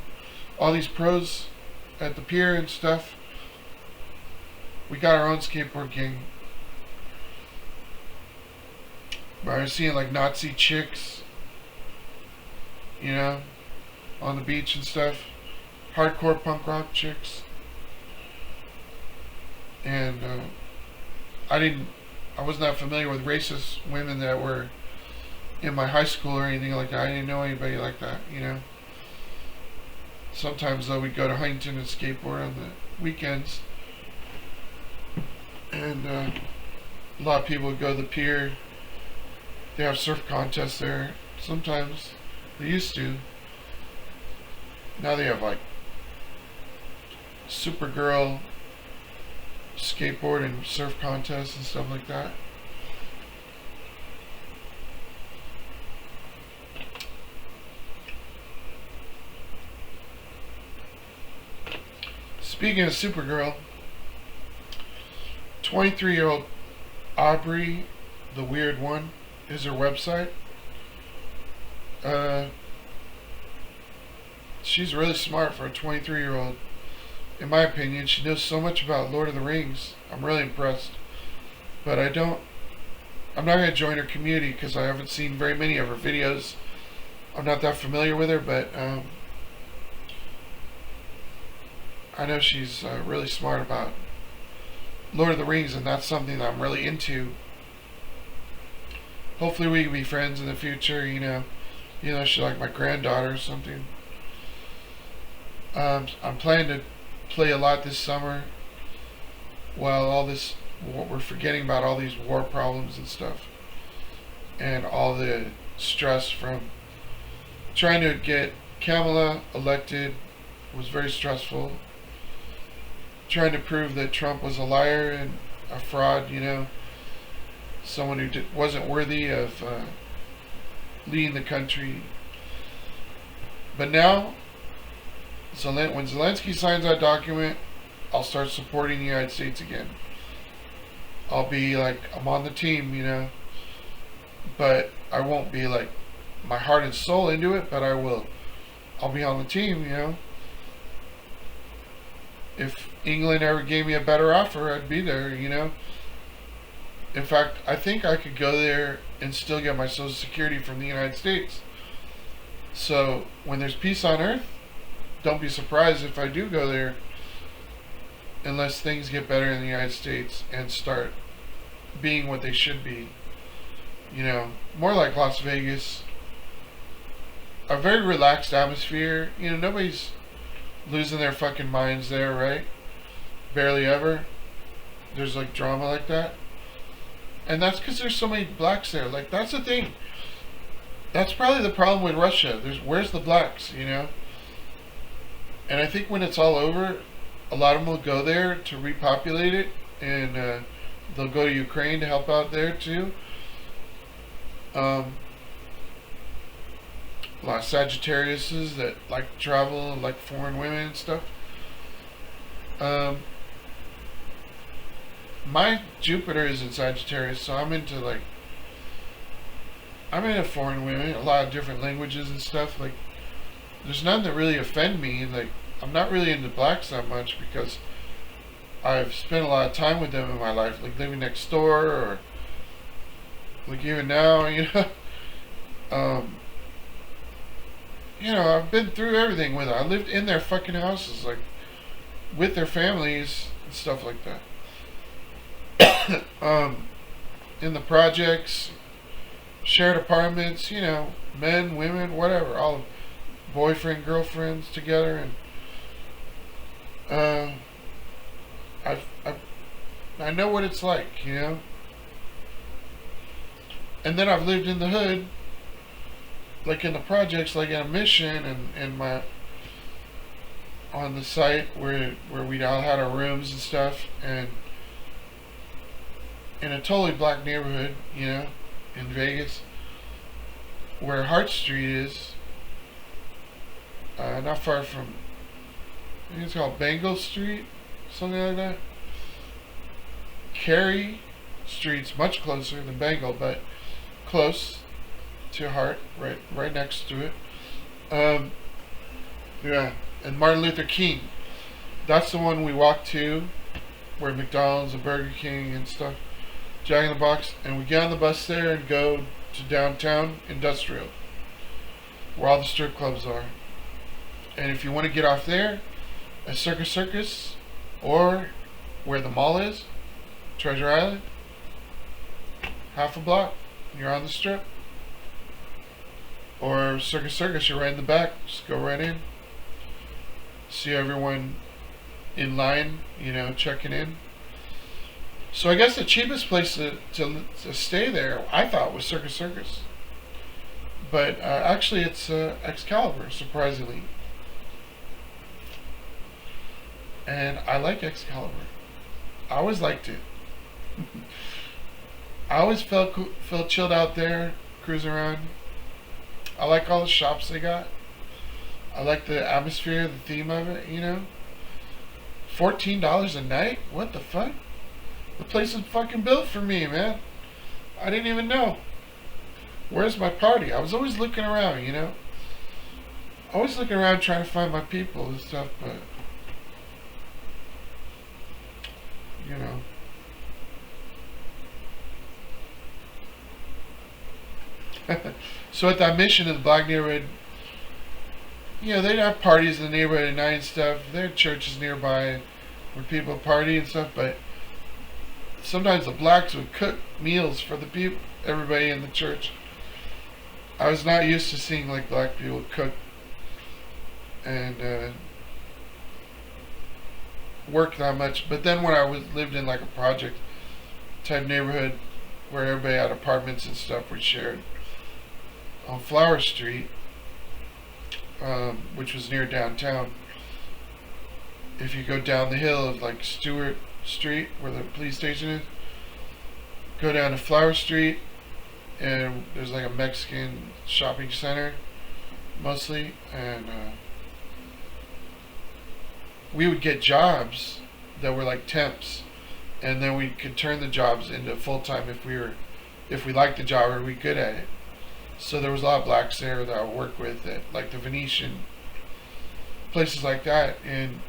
All these pros at the pier and stuff. We got our own skateboard gang. But I was seeing like Nazi chicks, you know, on the beach and stuff. Hardcore punk rock chicks. And I was not familiar with racist women that were in my high school or anything like that. I didn't know anybody like that, you know. Sometimes though we'd go to Huntington and skateboard on the weekends. And a lot of people would go to the pier. They have surf contests there. Sometimes they used to. Now they have like Supergirl skateboard and surf contests and stuff like that. Speaking of Supergirl, 23-year-old Aubrey, the weird one, is her website. She's really smart for a 23-year-old. in my opinion, she knows so much about Lord of the Rings. I'm really impressed. But I'm not going to join her community because I haven't seen very many of her videos. I'm not that familiar with her, but I know she's really smart about Lord of the Rings, and that's something that I'm really into. Hopefully we can be friends in the future, you know. You know, she's like my granddaughter or something. I'm planning to play a lot this summer while we're forgetting about all these war problems and stuff. And all the stress from trying to get Kamala elected was very stressful. Trying to prove that Trump was a liar and a fraud, you know. Someone who wasn't worthy of leading the country. But now, when Zelensky signs that document, I'll start supporting the United States again. I'll be like, I'm on the team, you know. But I won't be like my heart and soul into it, but I will. I'll be on the team, you know. If England ever gave me a better offer, I'd be there, you know. In fact, I think I could go there and still get my Social Security from the United States. So when there's peace on earth, don't be surprised if I do go there, unless things get better in the United States and start being what they should be. You know, more like Las Vegas. A very relaxed atmosphere. You know, nobody's losing their fucking minds there, right? Barely ever. There's like drama like that. And that's because there's so many blacks there. Like, that's the thing. That's probably the problem with Russia. Where's the blacks, you know? And I think when it's all over, a lot of them will go there to repopulate it. And they'll go to Ukraine to help out there too. A lot of Sagittariuses that like to travel and like foreign women and stuff. My Jupiter is in Sagittarius, so I'm into foreign women, a lot of different languages and stuff. Like, there's none that really offend me. Like, I'm not really into blacks that much because I've spent a lot of time with them in my life, like living next door, or like even now, you know. You know, I've been through everything with them. I lived in their fucking houses, like with their families and stuff like that. In the projects, shared apartments, you know, men, women, whatever, all boyfriend, girlfriends together, and I know what it's like, you know. And then I've lived in the hood, like in the projects, like in a mission, and my on the site where we all had our rooms and stuff, and in a totally black neighborhood, you know, in Vegas, where Hart Street is, not far from, I think it's called Bengal Street, something like that. Cary Street's much closer than Bengal, but close to Hart, right next to it. Yeah, and Martin Luther King, that's the one we walked to, where McDonald's and Burger King and stuff, Jack in the Box, and we get on the bus there and go to downtown Industrial, where all the strip clubs are. And if you want to get off there at Circus, or where the mall is, Treasure Island, half a block, you're on the strip. Or Circus, you're right in the back, just go right in. See everyone in line, you know, checking in. So I guess the cheapest place to stay there, I thought, was Circus. But actually it's Excalibur, surprisingly. And I like Excalibur. I always liked it. I always felt chilled out there, cruising around. I like all the shops they got. I like the atmosphere, the theme of it, you know. $14 a night? What the fuck? The place is fucking built for me, man. I didn't even know. Where's my party? I was always looking around, you know. Always looking around trying to find my people and stuff, but you know. So at that mission in the black neighborhood, you know, they'd have parties in the neighborhood at night and stuff. There are churches nearby where people party and stuff, but sometimes the blacks would cook meals for the people, everybody in the church. I was not used to seeing like black people cook and work that much. But then when I lived in like a project type neighborhood where everybody had apartments and stuff we shared on Flower Street, which was near downtown. If you go down the hill of like Stewart Street, where the police station is, go down to Flower Street, and there's like a Mexican shopping center, mostly, and we would get jobs that were like temps, and then we could turn the jobs into full time if we liked the job or we good at it. So there was a lot of blacks there that I would work with at like the Venetian, places like that, and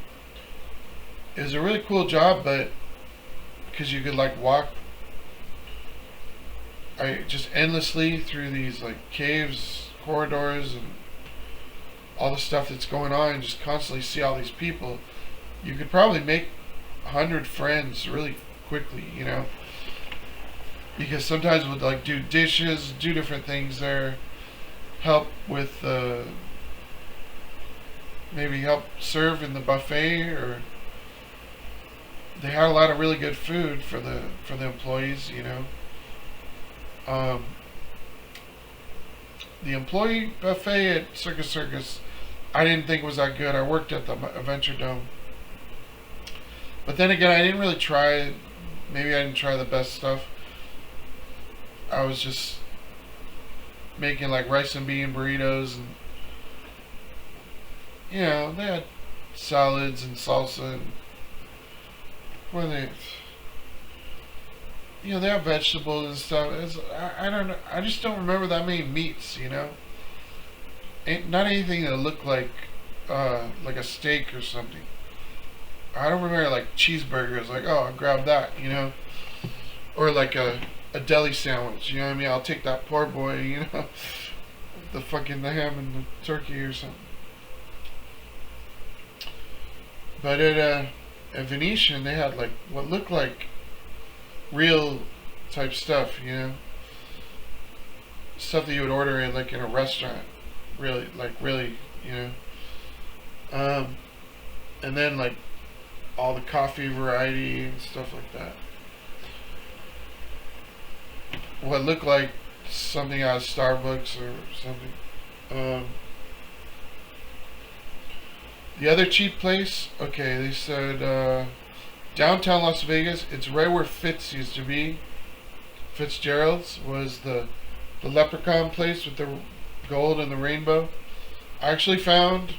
it was a really cool job, but because you could like walk just endlessly through these like caves, corridors, and all the stuff that's going on, and just constantly see all these people. You could probably make 100 friends really quickly, you know, because sometimes we'd like do dishes, do different things there, help with maybe help serve in the buffet, or they had a lot of really good food for the employees, you know. The employee buffet at Circus I didn't think was that good. I worked at the Adventure Dome, but then again, I didn't really try. Maybe I didn't try the best stuff. I was just making like rice and bean burritos, and you know, they had salads and salsa, and what are they? You know, they have vegetables and stuff. I don't know. I just don't remember that many meats, you know. Not anything that looked like a steak or something. I don't remember like cheeseburgers. Like, oh, I'll grab that, you know, or like a deli sandwich. You know what I mean? I'll take that poor boy, you know, the ham and the turkey or something. But at Venetian, they had like what looked like real type stuff, you know, stuff that you would order in like in a restaurant, really, you know, and then like all the coffee variety and stuff like that. What looked like something out of Starbucks or something. The other cheap place, okay, they said downtown Las Vegas. It's right where Fitz used to be. Fitzgerald's was the leprechaun place with the gold and the rainbow. I actually found,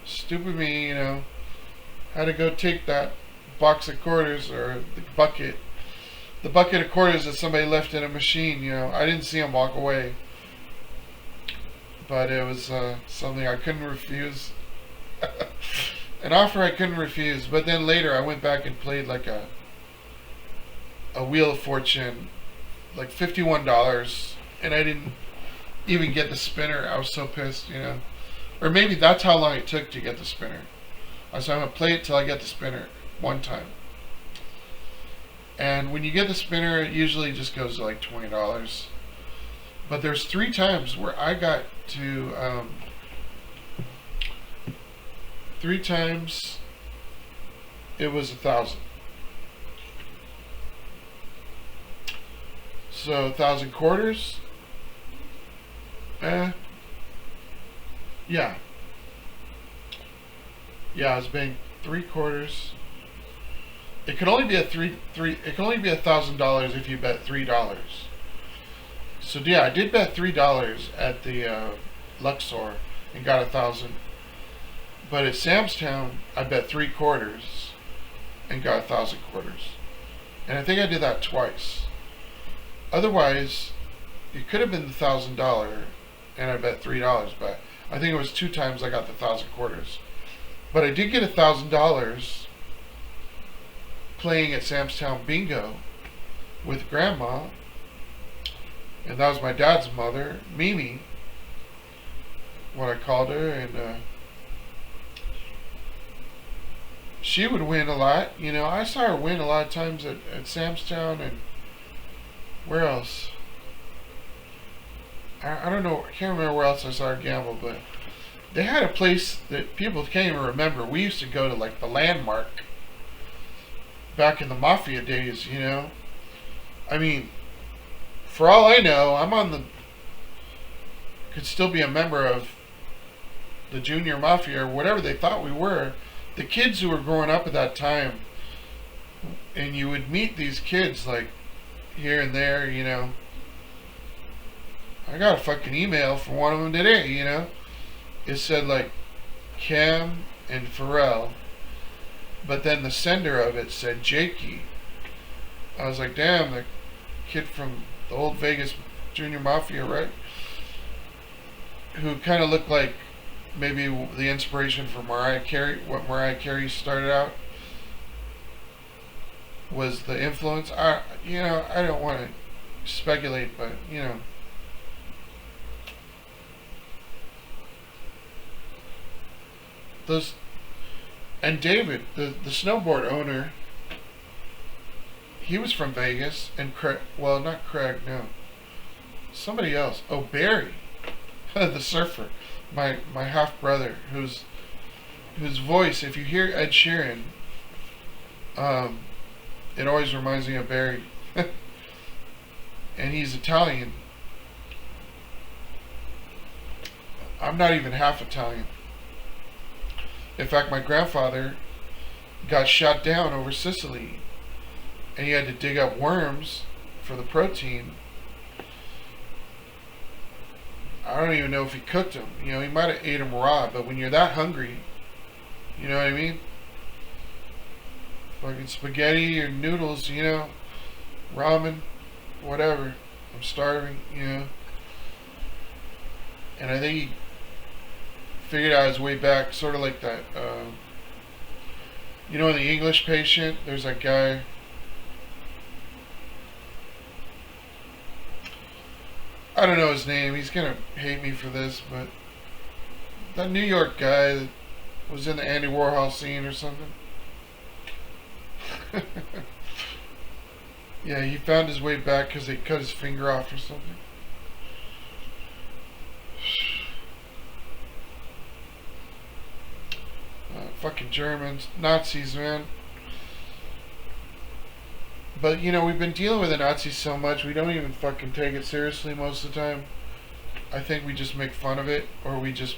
stupid me, you know, had to go take that box of quarters, or the bucket of quarters that somebody left in a machine, you know. I didn't see him walk away, but it was something I couldn't refuse. An offer I couldn't refuse. But then later I went back and played like a Wheel of Fortune, like $51, and I didn't even get the spinner. I was so pissed, you know. Or maybe that's how long it took to get the spinner. I said, I'm going to play it till I get the spinner one time. And when you get the spinner, it usually just goes to like $20. But there's 3 times where I got to 3 times it was 1,000. So 1,000 quarters. Yeah. Yeah, I was paying 3 quarters. It could only be it can only be $1,000 if you bet $3. So yeah, I did bet $3 at the Luxor and got 1,000. But at Sam's Town, I bet 3 quarters and got 1,000 quarters. And I think I did that twice. Otherwise, it could have been the $1,000 and I bet $3, but I think it was 2 times I got the 1,000 quarters. But I did get $1,000 playing at Sam's Town Bingo with Grandma, and that was my dad's mother, Mimi, what I called her, and she would win a lot. You know, I saw her win a lot of times at Sam's Town, and where else? I don't know, I can't remember where else I saw her gamble, but they had a place that people can't even remember. We used to go to, like, the Landmark back in the Mafia days, you know? I mean, for all I know, could still be a member of the Junior Mafia or whatever they thought we were. The kids who were growing up at that time, and you would meet these kids, like, here and there, you know. I got a fucking email from one of them today, you know. It said, like, Cam and Pharrell, but then the sender of it said Jakey. I was like, damn, the kid from the old Vegas Junior Mafia, right? Who kind of looked like maybe the inspiration for Mariah Carey, what Mariah Carey started out, was the influence. I don't want to speculate, but, you know. And David, the snowboard owner, he was from Vegas, and Craig, well, not Craig, no, somebody else. Oh, Barry, the surfer, my half brother, whose voice, if you hear Ed Sheeran, it always reminds me of Barry, and he's Italian. I'm not even half Italian. In fact, my grandfather got shot down over Sicily, and he had to dig up worms for the protein. I don't even know if he cooked them. You know, he might have ate them raw, but when you're that hungry, you know what I mean? Fucking spaghetti or noodles, you know, ramen, whatever. I'm starving, you know. And I think he figured out his way back, sort of like that, you know, in The English Patient, there's that guy, I don't know his name, he's gonna hate me for this, but that New York guy that was in the Andy Warhol scene or something. Yeah, he found his way back because they cut his finger off or something. Fucking Germans, Nazis, man. But, you know, we've been dealing with the Nazis so much, we don't even fucking take it seriously most of the time. I think we just make fun of it, or we just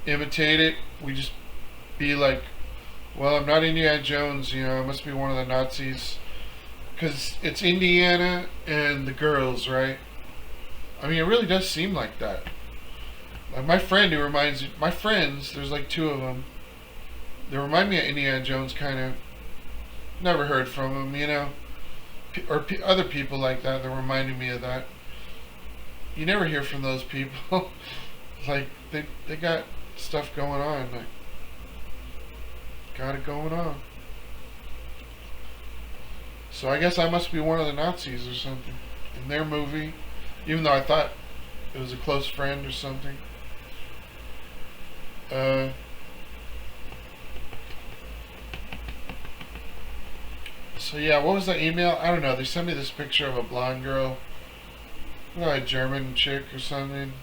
imitate it. We just be like, well, I'm not Indiana Jones, you know, I must be one of the Nazis. Because it's Indiana and the girls, right? I mean, it really does seem like that. Like my friend who reminds my friends, there's like two of them. They remind me of Indiana Jones, kind of. Never heard from him, you know. Or other people like that reminded me of that. You never hear from those people. Like, they got stuff going on. Like, got it going on. So I guess I must be one of the Nazis or something in their movie. Even though I thought it was a close friend or something. So yeah, what was the email? I don't know. They sent me this picture of a blonde girl, a German chick or something.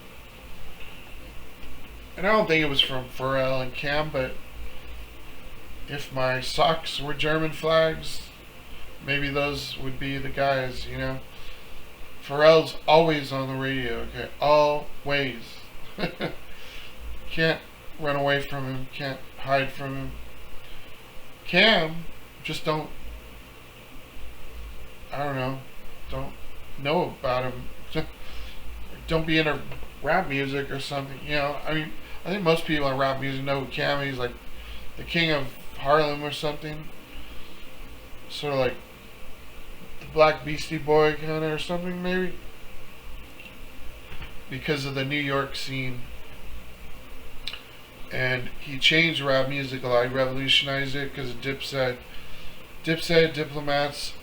And I don't think it was from Pharrell and Cam, but if my socks were German flags, maybe those would be the guys, you know. Pharrell's always on the radio, okay? Always. Can't run away from him, can't hide from him. Cam, just don't know about him. Don't be into rap music or something, you know. I mean, I think most people in rap music know who Cam is, like the king of Harlem or something. Sort of like the Black Beastie Boy kind of or something, maybe. Because of the New York scene. And he changed rap music a lot. He revolutionized it because of Dipset. Dipset, Diplomats,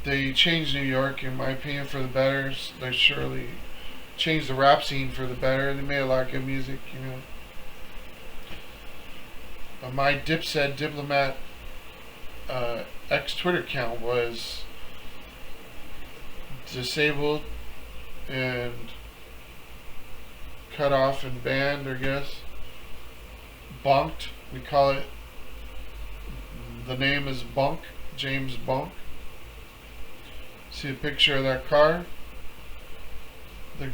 they changed New York, in my opinion, for the better. They surely changed the rap scene for the better. They made a lot of good music, you know. My Dipset Diplomat ex Twitter account was disabled and cut off and banned, I guess. Bonked, we call it. The name is Bunk, James Bunk. See a picture of that car? The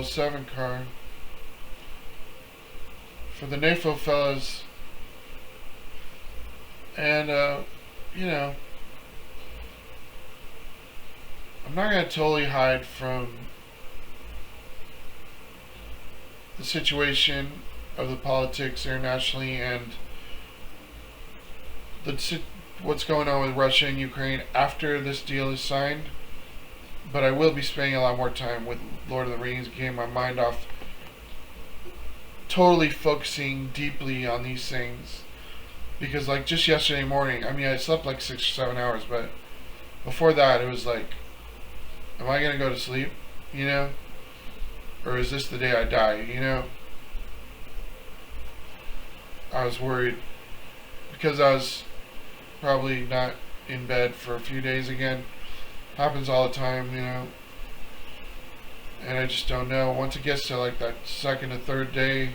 007 car. For the NAFO fellas. And, you know, I'm not going to totally hide from the situation of the politics internationally and what's going on with Russia and Ukraine after this deal is signed. But I will be spending a lot more time with Lord of the Rings, getting my mind off, totally focusing deeply on these things. Because like just yesterday morning, I mean, I slept like 6 or 7 hours, but before that it was like, am I going to go to sleep, you know? Or is this the day I die, you know? I was worried because I was probably not in bed for a few days again. Happens all the time, you know. And I just don't know. Once it gets to like that second or third day,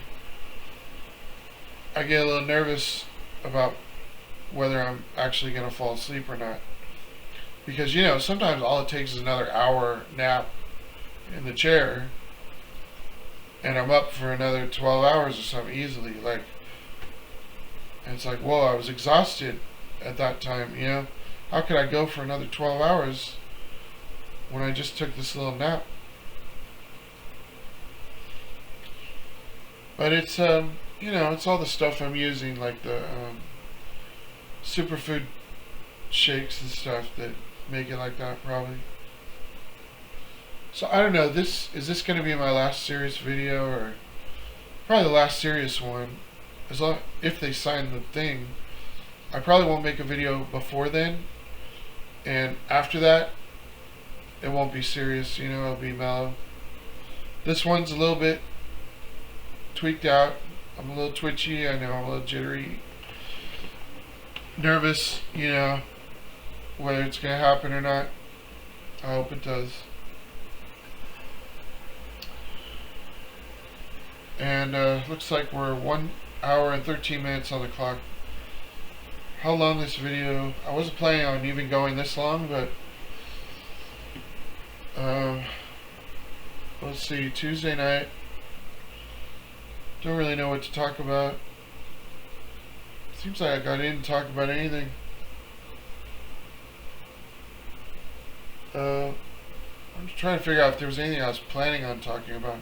I get a little nervous about whether I'm actually going to fall asleep or not. Because, you know, sometimes all it takes is another hour nap in the chair and I'm up for another 12 hours or something easily. Like, and it's like, whoa, I was exhausted at that time, you know. How could I go for another 12 hours when I just took this little nap? But it's, you know, it's all the stuff I'm using, like the superfood shakes and stuff that make it like that, probably. So I don't know, is this going to be my last serious video, or probably the last serious one, as long if they sign the thing. I probably won't make a video before then, and after that it won't be serious, you know, it'll be mellow. This one's a little bit tweaked out. I'm a little twitchy, I know, I'm a little jittery, nervous, you know, whether it's going to happen or not. I hope it does. And looks like we're 1 hour and 13 minutes on the clock. How long this video, I wasn't planning on even going this long, but let's see, Tuesday night, don't really know what to talk about. Seems like I got in to talk about anything. I'm just trying to figure out if there was anything I was planning on talking about.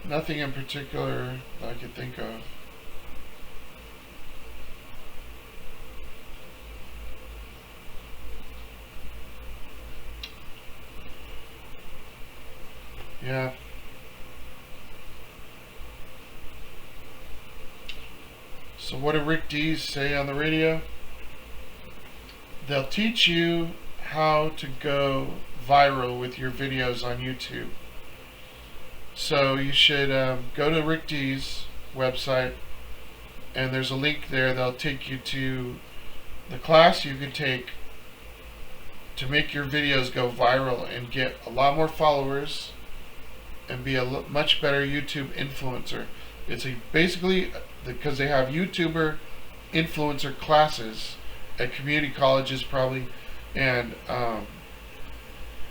Nothing in particular that I could think of. Yeah. So what did Rick Dees say on the radio? They'll teach you how to go viral with your videos on YouTube. So you should go to Rick Dees' website, and there's a link there that'll take you to the class you can take to make your videos go viral and get a lot more followers and be a much better YouTube influencer. It's basically because they have YouTuber influencer classes at community colleges probably and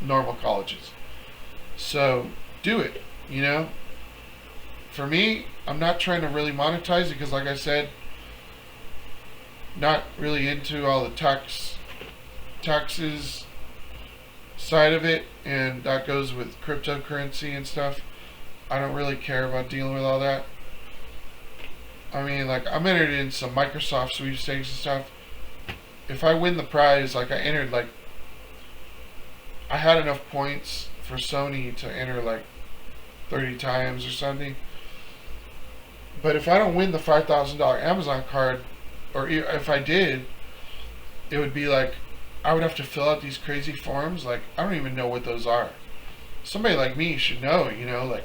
normal colleges. So do it, you know. For me, I'm not trying to really monetize it because, like I said, not really into all the taxes side of it, and that goes with cryptocurrency and stuff. I don't really care about dealing with all that. I mean, like, I'm entered in some Microsoft sweepstakes and stuff. If I win the prize, like I entered like I had enough points for Sony to enter like 30 times or something. But if I don't win the $5,000 Amazon card, or if I did, it would be like I would have to fill out these crazy forms. Like, I don't even know what those are. Somebody like me should know, like,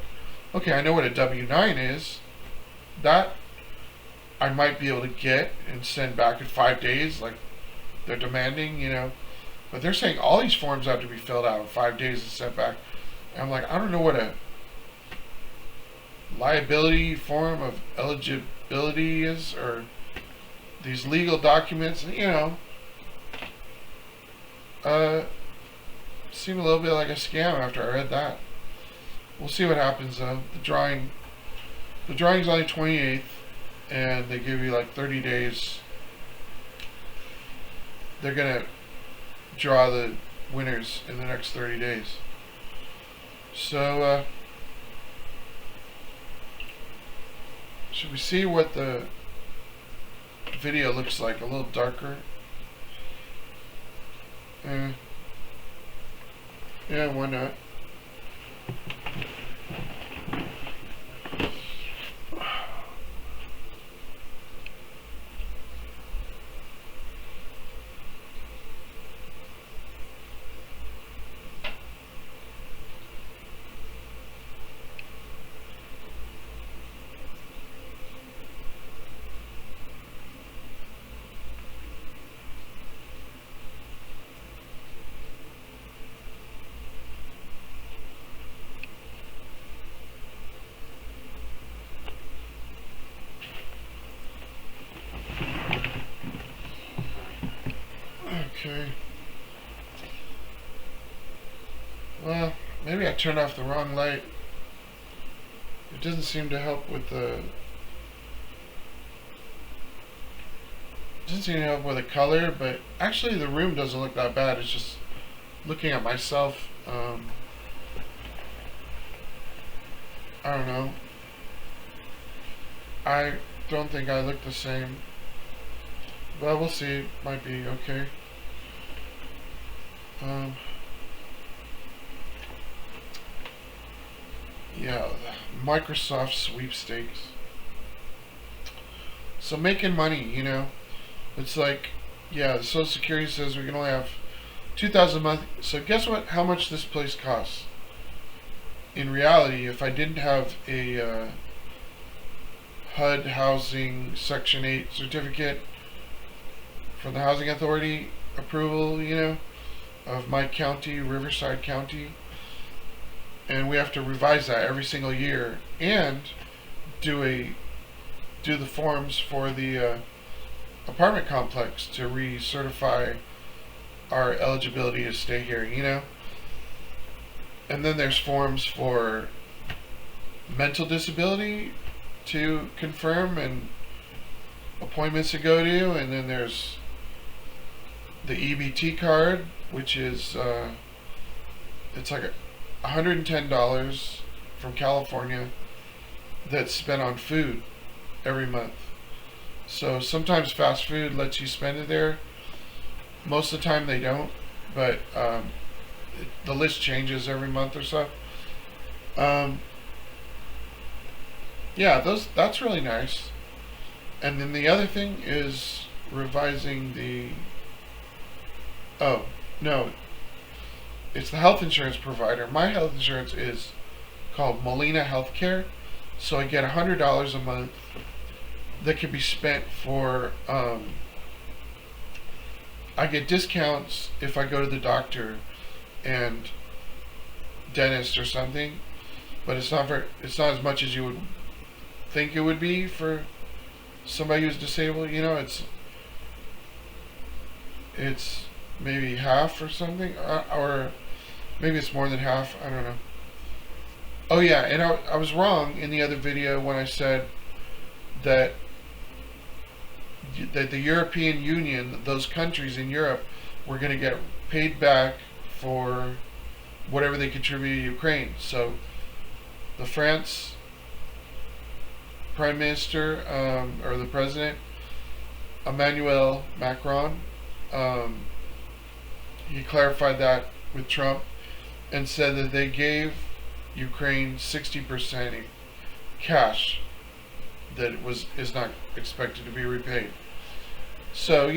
okay, I know what a W-9 is. That I might be able to get and send back in 5 days, like they're demanding. But they're saying all these forms have to be filled out in 5 days and sent back. And I'm like, I don't know what a liability form of eligibility is, or these legal documents, seemed a little bit like a scam after I read that. We'll see what happens though. The drawing's on the 28th, and they give you like 30 days. They're gonna draw the winners in the next 30 days. So, should we see what the video looks like? A little darker. Yeah, why not? Okay. Well, maybe I turned off the wrong light. It doesn't seem to help with the... doesn't seem to help with the color, but actually the room doesn't look that bad. It's just looking at myself. I don't know. I don't think I look the same. But we'll see. Might be okay. Yeah, Microsoft sweepstakes. So making money, it's like, yeah, the Social Security says we can only have $2,000 a month. So guess what? How much this place costs? In reality, if I didn't have a HUD housing Section 8 certificate from the Housing Authority approval, of my county, Riverside County, and we have to revise that every single year and do the forms for the apartment complex to recertify our eligibility to stay here, and then there's forms for mental disability to confirm and appointments to go to, and then there's the EBT card, which is it's like $110 from California that's spent on food every month. So sometimes fast food lets you spend it there. Most of the time they don't, but the list changes every month or so. Yeah, that's really nice. And then the other thing is revising the... Oh, no. It's the health insurance provider. My health insurance is called Molina Healthcare. So I get $100 a month that can be spent for... I get discounts if I go to the doctor and dentist or something, but it's not as much as you would think it would be for somebody who's disabled. It's maybe half or something, or maybe it's more than half. I don't know. Oh yeah, and I was wrong in the other video when I said that the European Union, those countries in Europe, were going to get paid back for whatever they contribute to Ukraine. So the France Prime Minister, or the President, Emmanuel Macron, he clarified that with Trump, and said that they gave Ukraine 60% in cash that is not expected to be repaid. So,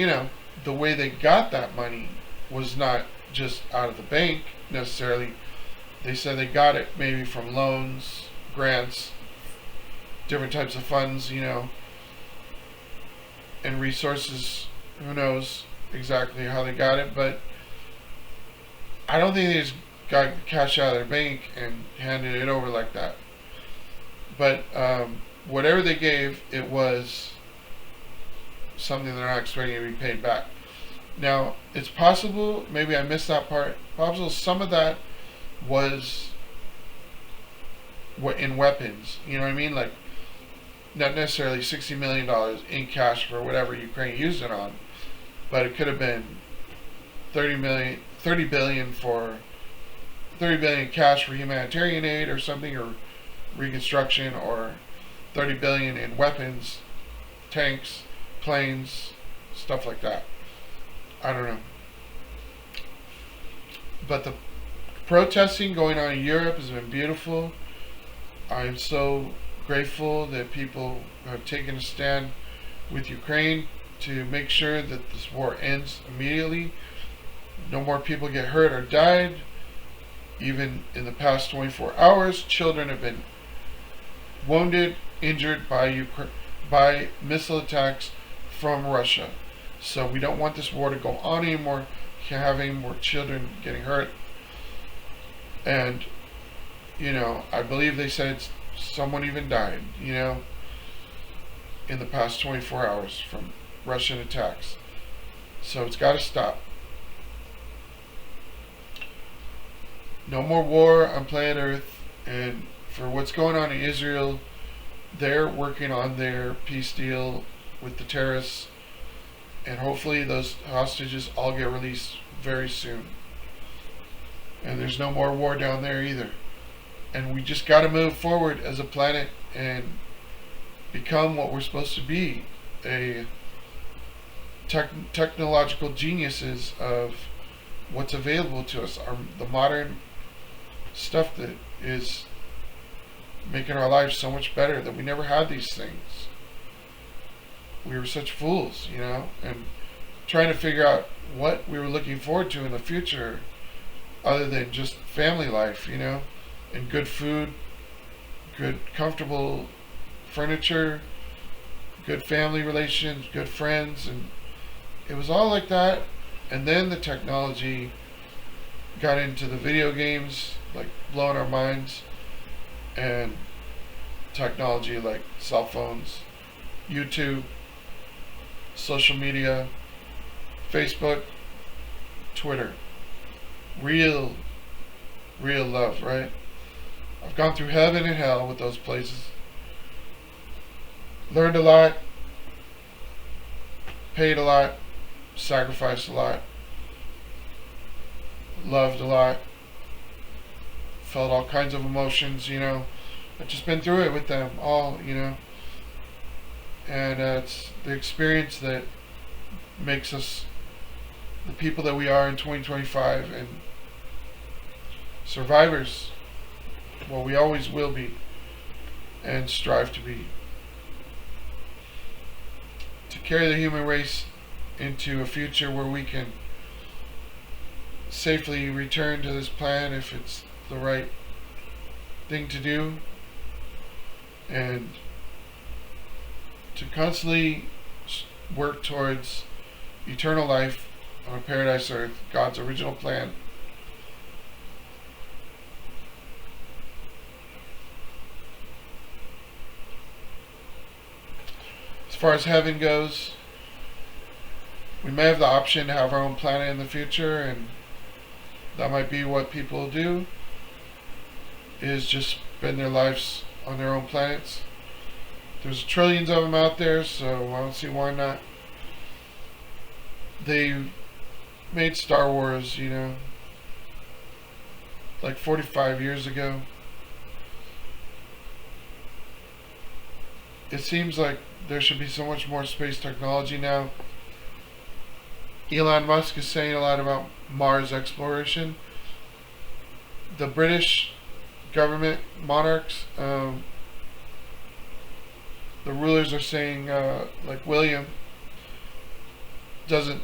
the way they got that money was not just out of the bank necessarily. They said they got it maybe from loans, grants, different types of funds, and resources. Who knows exactly how they got it, but I don't think they just got cash out of their bank and handed it over like that. But whatever they gave, it was something they're not expecting to be paid back. Now, it's possible, maybe I missed that part, possible some of that was in weapons, you know what I mean? Like, not necessarily $60 million in cash for whatever Ukraine used it on, but it could have been 30 billion cash for humanitarian aid or something, or reconstruction, or 30 billion in weapons, tanks, planes, stuff like that. I don't know. But the protesting going on in Europe has been beautiful. I'm so grateful that people have taken a stand with Ukraine to make sure that this war ends immediately. No more people get hurt or died. Even in the past 24 hours, children have been wounded, injured by missile attacks from Russia. So we don't want this war to go on anymore, having more children getting hurt. And, I believe they said someone even died, in the past 24 hours from Russian attacks. So it's got to stop. No more war on planet Earth. And for what's going on in Israel, they're working on their peace deal with the terrorists, and hopefully those hostages all get released very soon. And there's no more war down there either. And we just got to move forward as a planet and become what we're supposed to be, a technological geniuses of what's available to us, the modern stuff that is making our lives so much better, that we never had these things. We were such fools, and trying to figure out what we were looking forward to in the future other than just family life, and good food, good comfortable furniture, good family relations, good friends, and it was all like that. And then the technology got into the video games, like blowing our minds, and technology like cell phones, YouTube, social media, Facebook, Twitter. Real love, right? I've gone through heaven and hell with those places. Learned a lot, paid a lot, sacrificed a lot, loved a lot, felt all kinds of emotions, I've just been through it with them all, and it's the experience that makes us the people that we are in 2025, and survivors. Well, we always will be, and strive to be, to carry the human race into a future where we can safely return to this planet if it's the right thing to do, and to constantly work towards eternal life on a paradise earth, God's original plan. As far as heaven goes, we may have the option to have our own planet in the future, and that might be what people do, is just spend their lives on their own planets. There's trillions of them out there, so I don't see why not. They made Star Wars, like 45 years ago. It seems like there should be so much more space technology now. Elon Musk is saying a lot about Mars exploration. the British government, monarchs, the rulers are saying, like William doesn't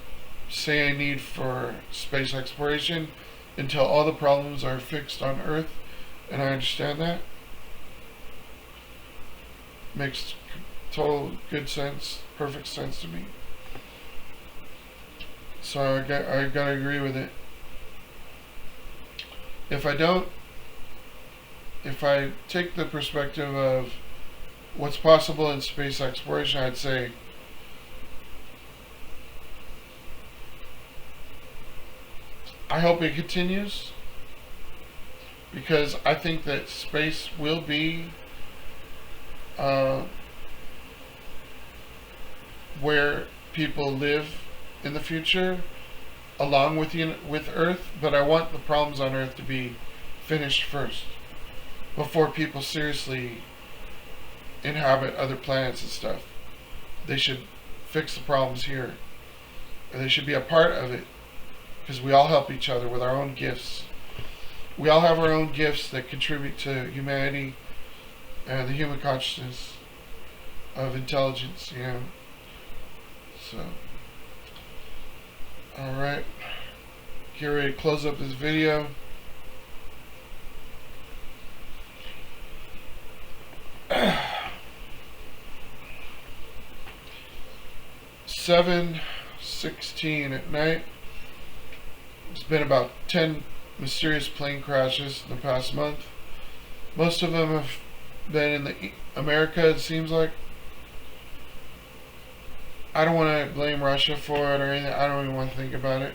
say a need for space exploration until all the problems are fixed on Earth, and I understand that. Makes total good sense, perfect sense to me. So I gotta agree with it. If I take the perspective of what's possible in space exploration, I'd say I hope it continues, because I think that space will be where people live in the future, along with Earth. But I want the problems on Earth to be finished first, before people seriously inhabit other planets and stuff. They should fix the problems here, or they should be a part of it, because we all help each other with our own gifts. We all have our own gifts that contribute to humanity and the human consciousness of intelligence, you know. So, alright, get ready to close up this video. (7:16 at night). There's been about 10 mysterious plane crashes in the past month. Most of them have been in America, it seems like. I don't want to blame Russia for it or anything. I don't even want to think about it.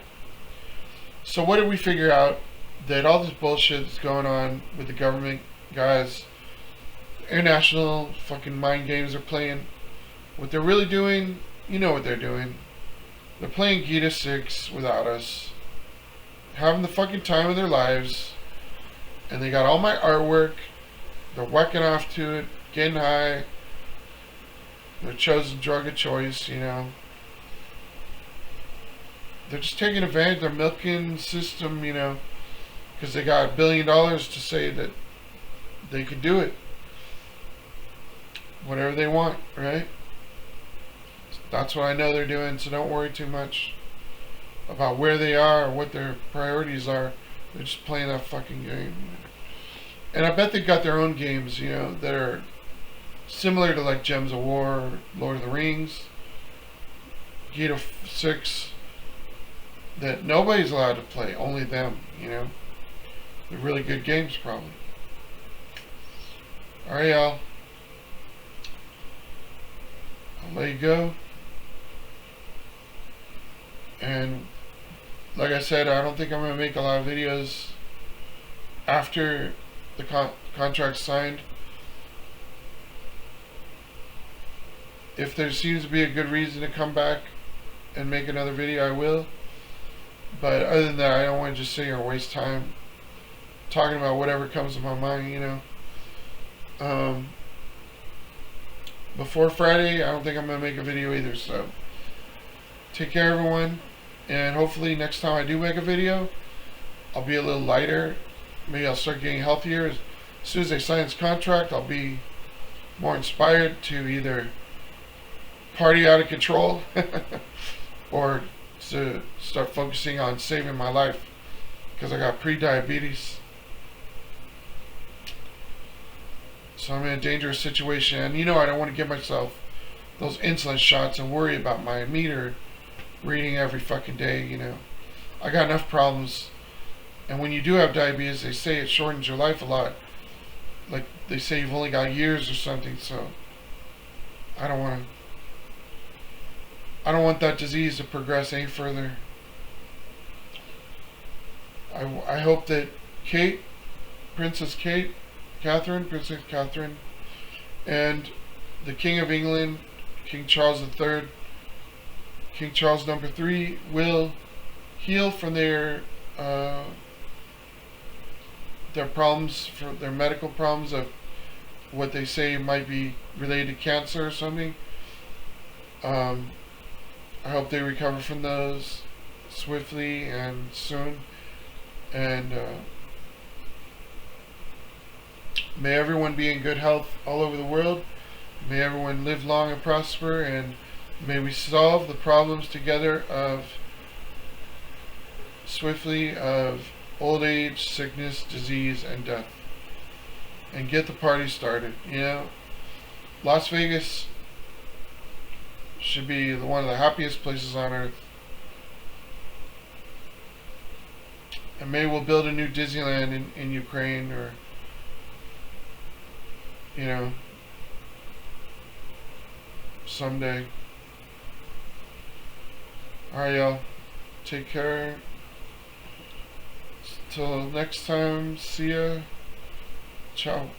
So what did we figure out? That all this bullshit that's going on with the government guys, international fucking mind games they're playing. What they're really doing, you know what they're doing. They're playing Gita 6 without us, having the fucking time of their lives, and they got all my artwork. They're whacking off to it, getting high. Their chosen drug of choice, you know. They're just taking advantage of their milking system, you know, because they got $1 billion to say that they could do it. Whatever they want, right? That's what I know they're doing, so don't worry too much about where they are or what their priorities are. They're just playing that fucking game. And I bet they've got their own games, you know, that are similar to like Gems of War or Lord of the Rings, Gita 6, that nobody's allowed to play, only them, you know. They're really good games, probably. Alright, y'all. I'll let you go. And like I said, I don't think I'm going to make a lot of videos after the contract's signed. If there seems to be a good reason to come back and make another video, I will. But other than that, I don't want to just sit here and waste time talking about whatever comes to my mind, you know. Before Friday, I don't think I'm going to make a video either. So, take care, everyone. And hopefully next time I do make a video, I'll be a little lighter. Maybe I'll start getting healthier. As soon as they sign this contract, I'll be more inspired to either party out of control or to start focusing on saving my life, because I got pre-diabetes. So I'm in a dangerous situation, and you know I don't want to give myself those insulin shots and worry about my meter reading every fucking day, you know. I got enough problems, and when you do have diabetes, they say it shortens your life a lot. Like, they say you've only got years or something, so I don't want that disease to progress any further. I hope that Princess Catherine, and the King of England, King Charles III, King Charles III, will heal from their problems, for their medical problems of what they say might be related to cancer or something. I hope they recover from those swiftly and soon. And May everyone be in good health all over the world. May everyone live long and prosper, and may we solve the problems together swiftly of old age, sickness, disease, and death. And get the party started. You know, Las Vegas should be one of the happiest places on earth. And maybe we'll build a new Disneyland in Ukraine, or, you know, someday. Alright, y'all. Take care. Till next time. See ya. Ciao.